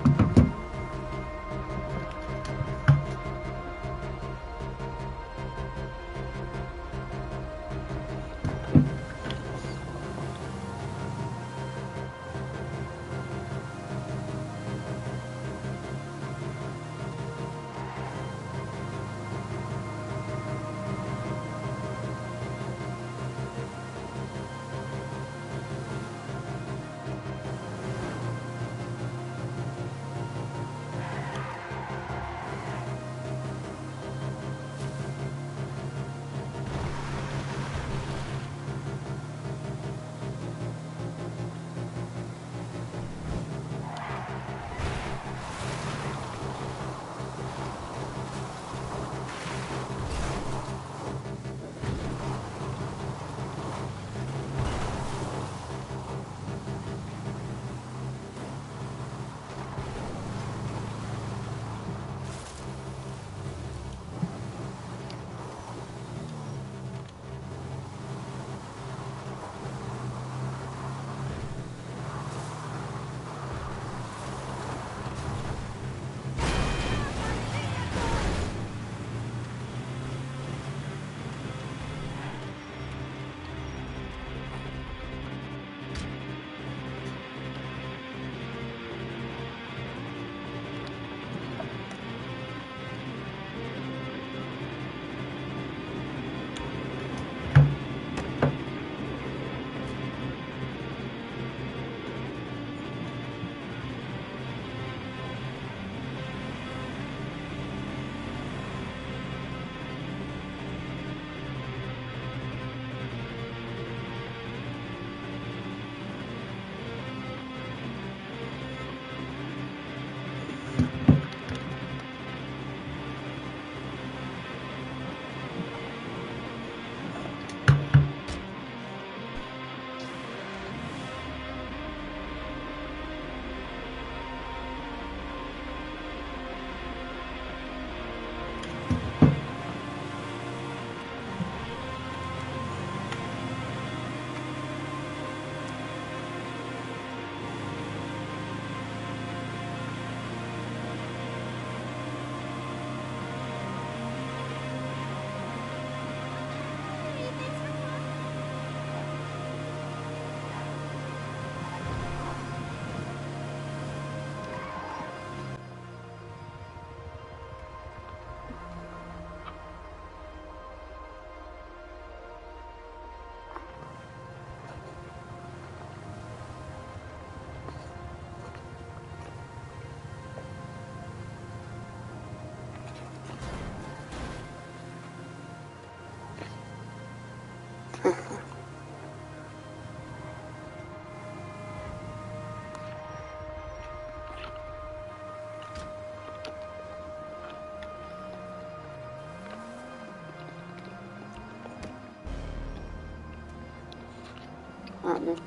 Happening.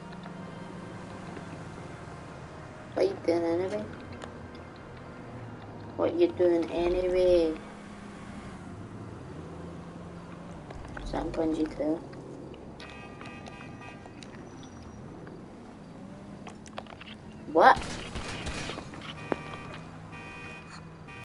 What you doing anyway? What you doing anyway? So I'm playing Gta5. What?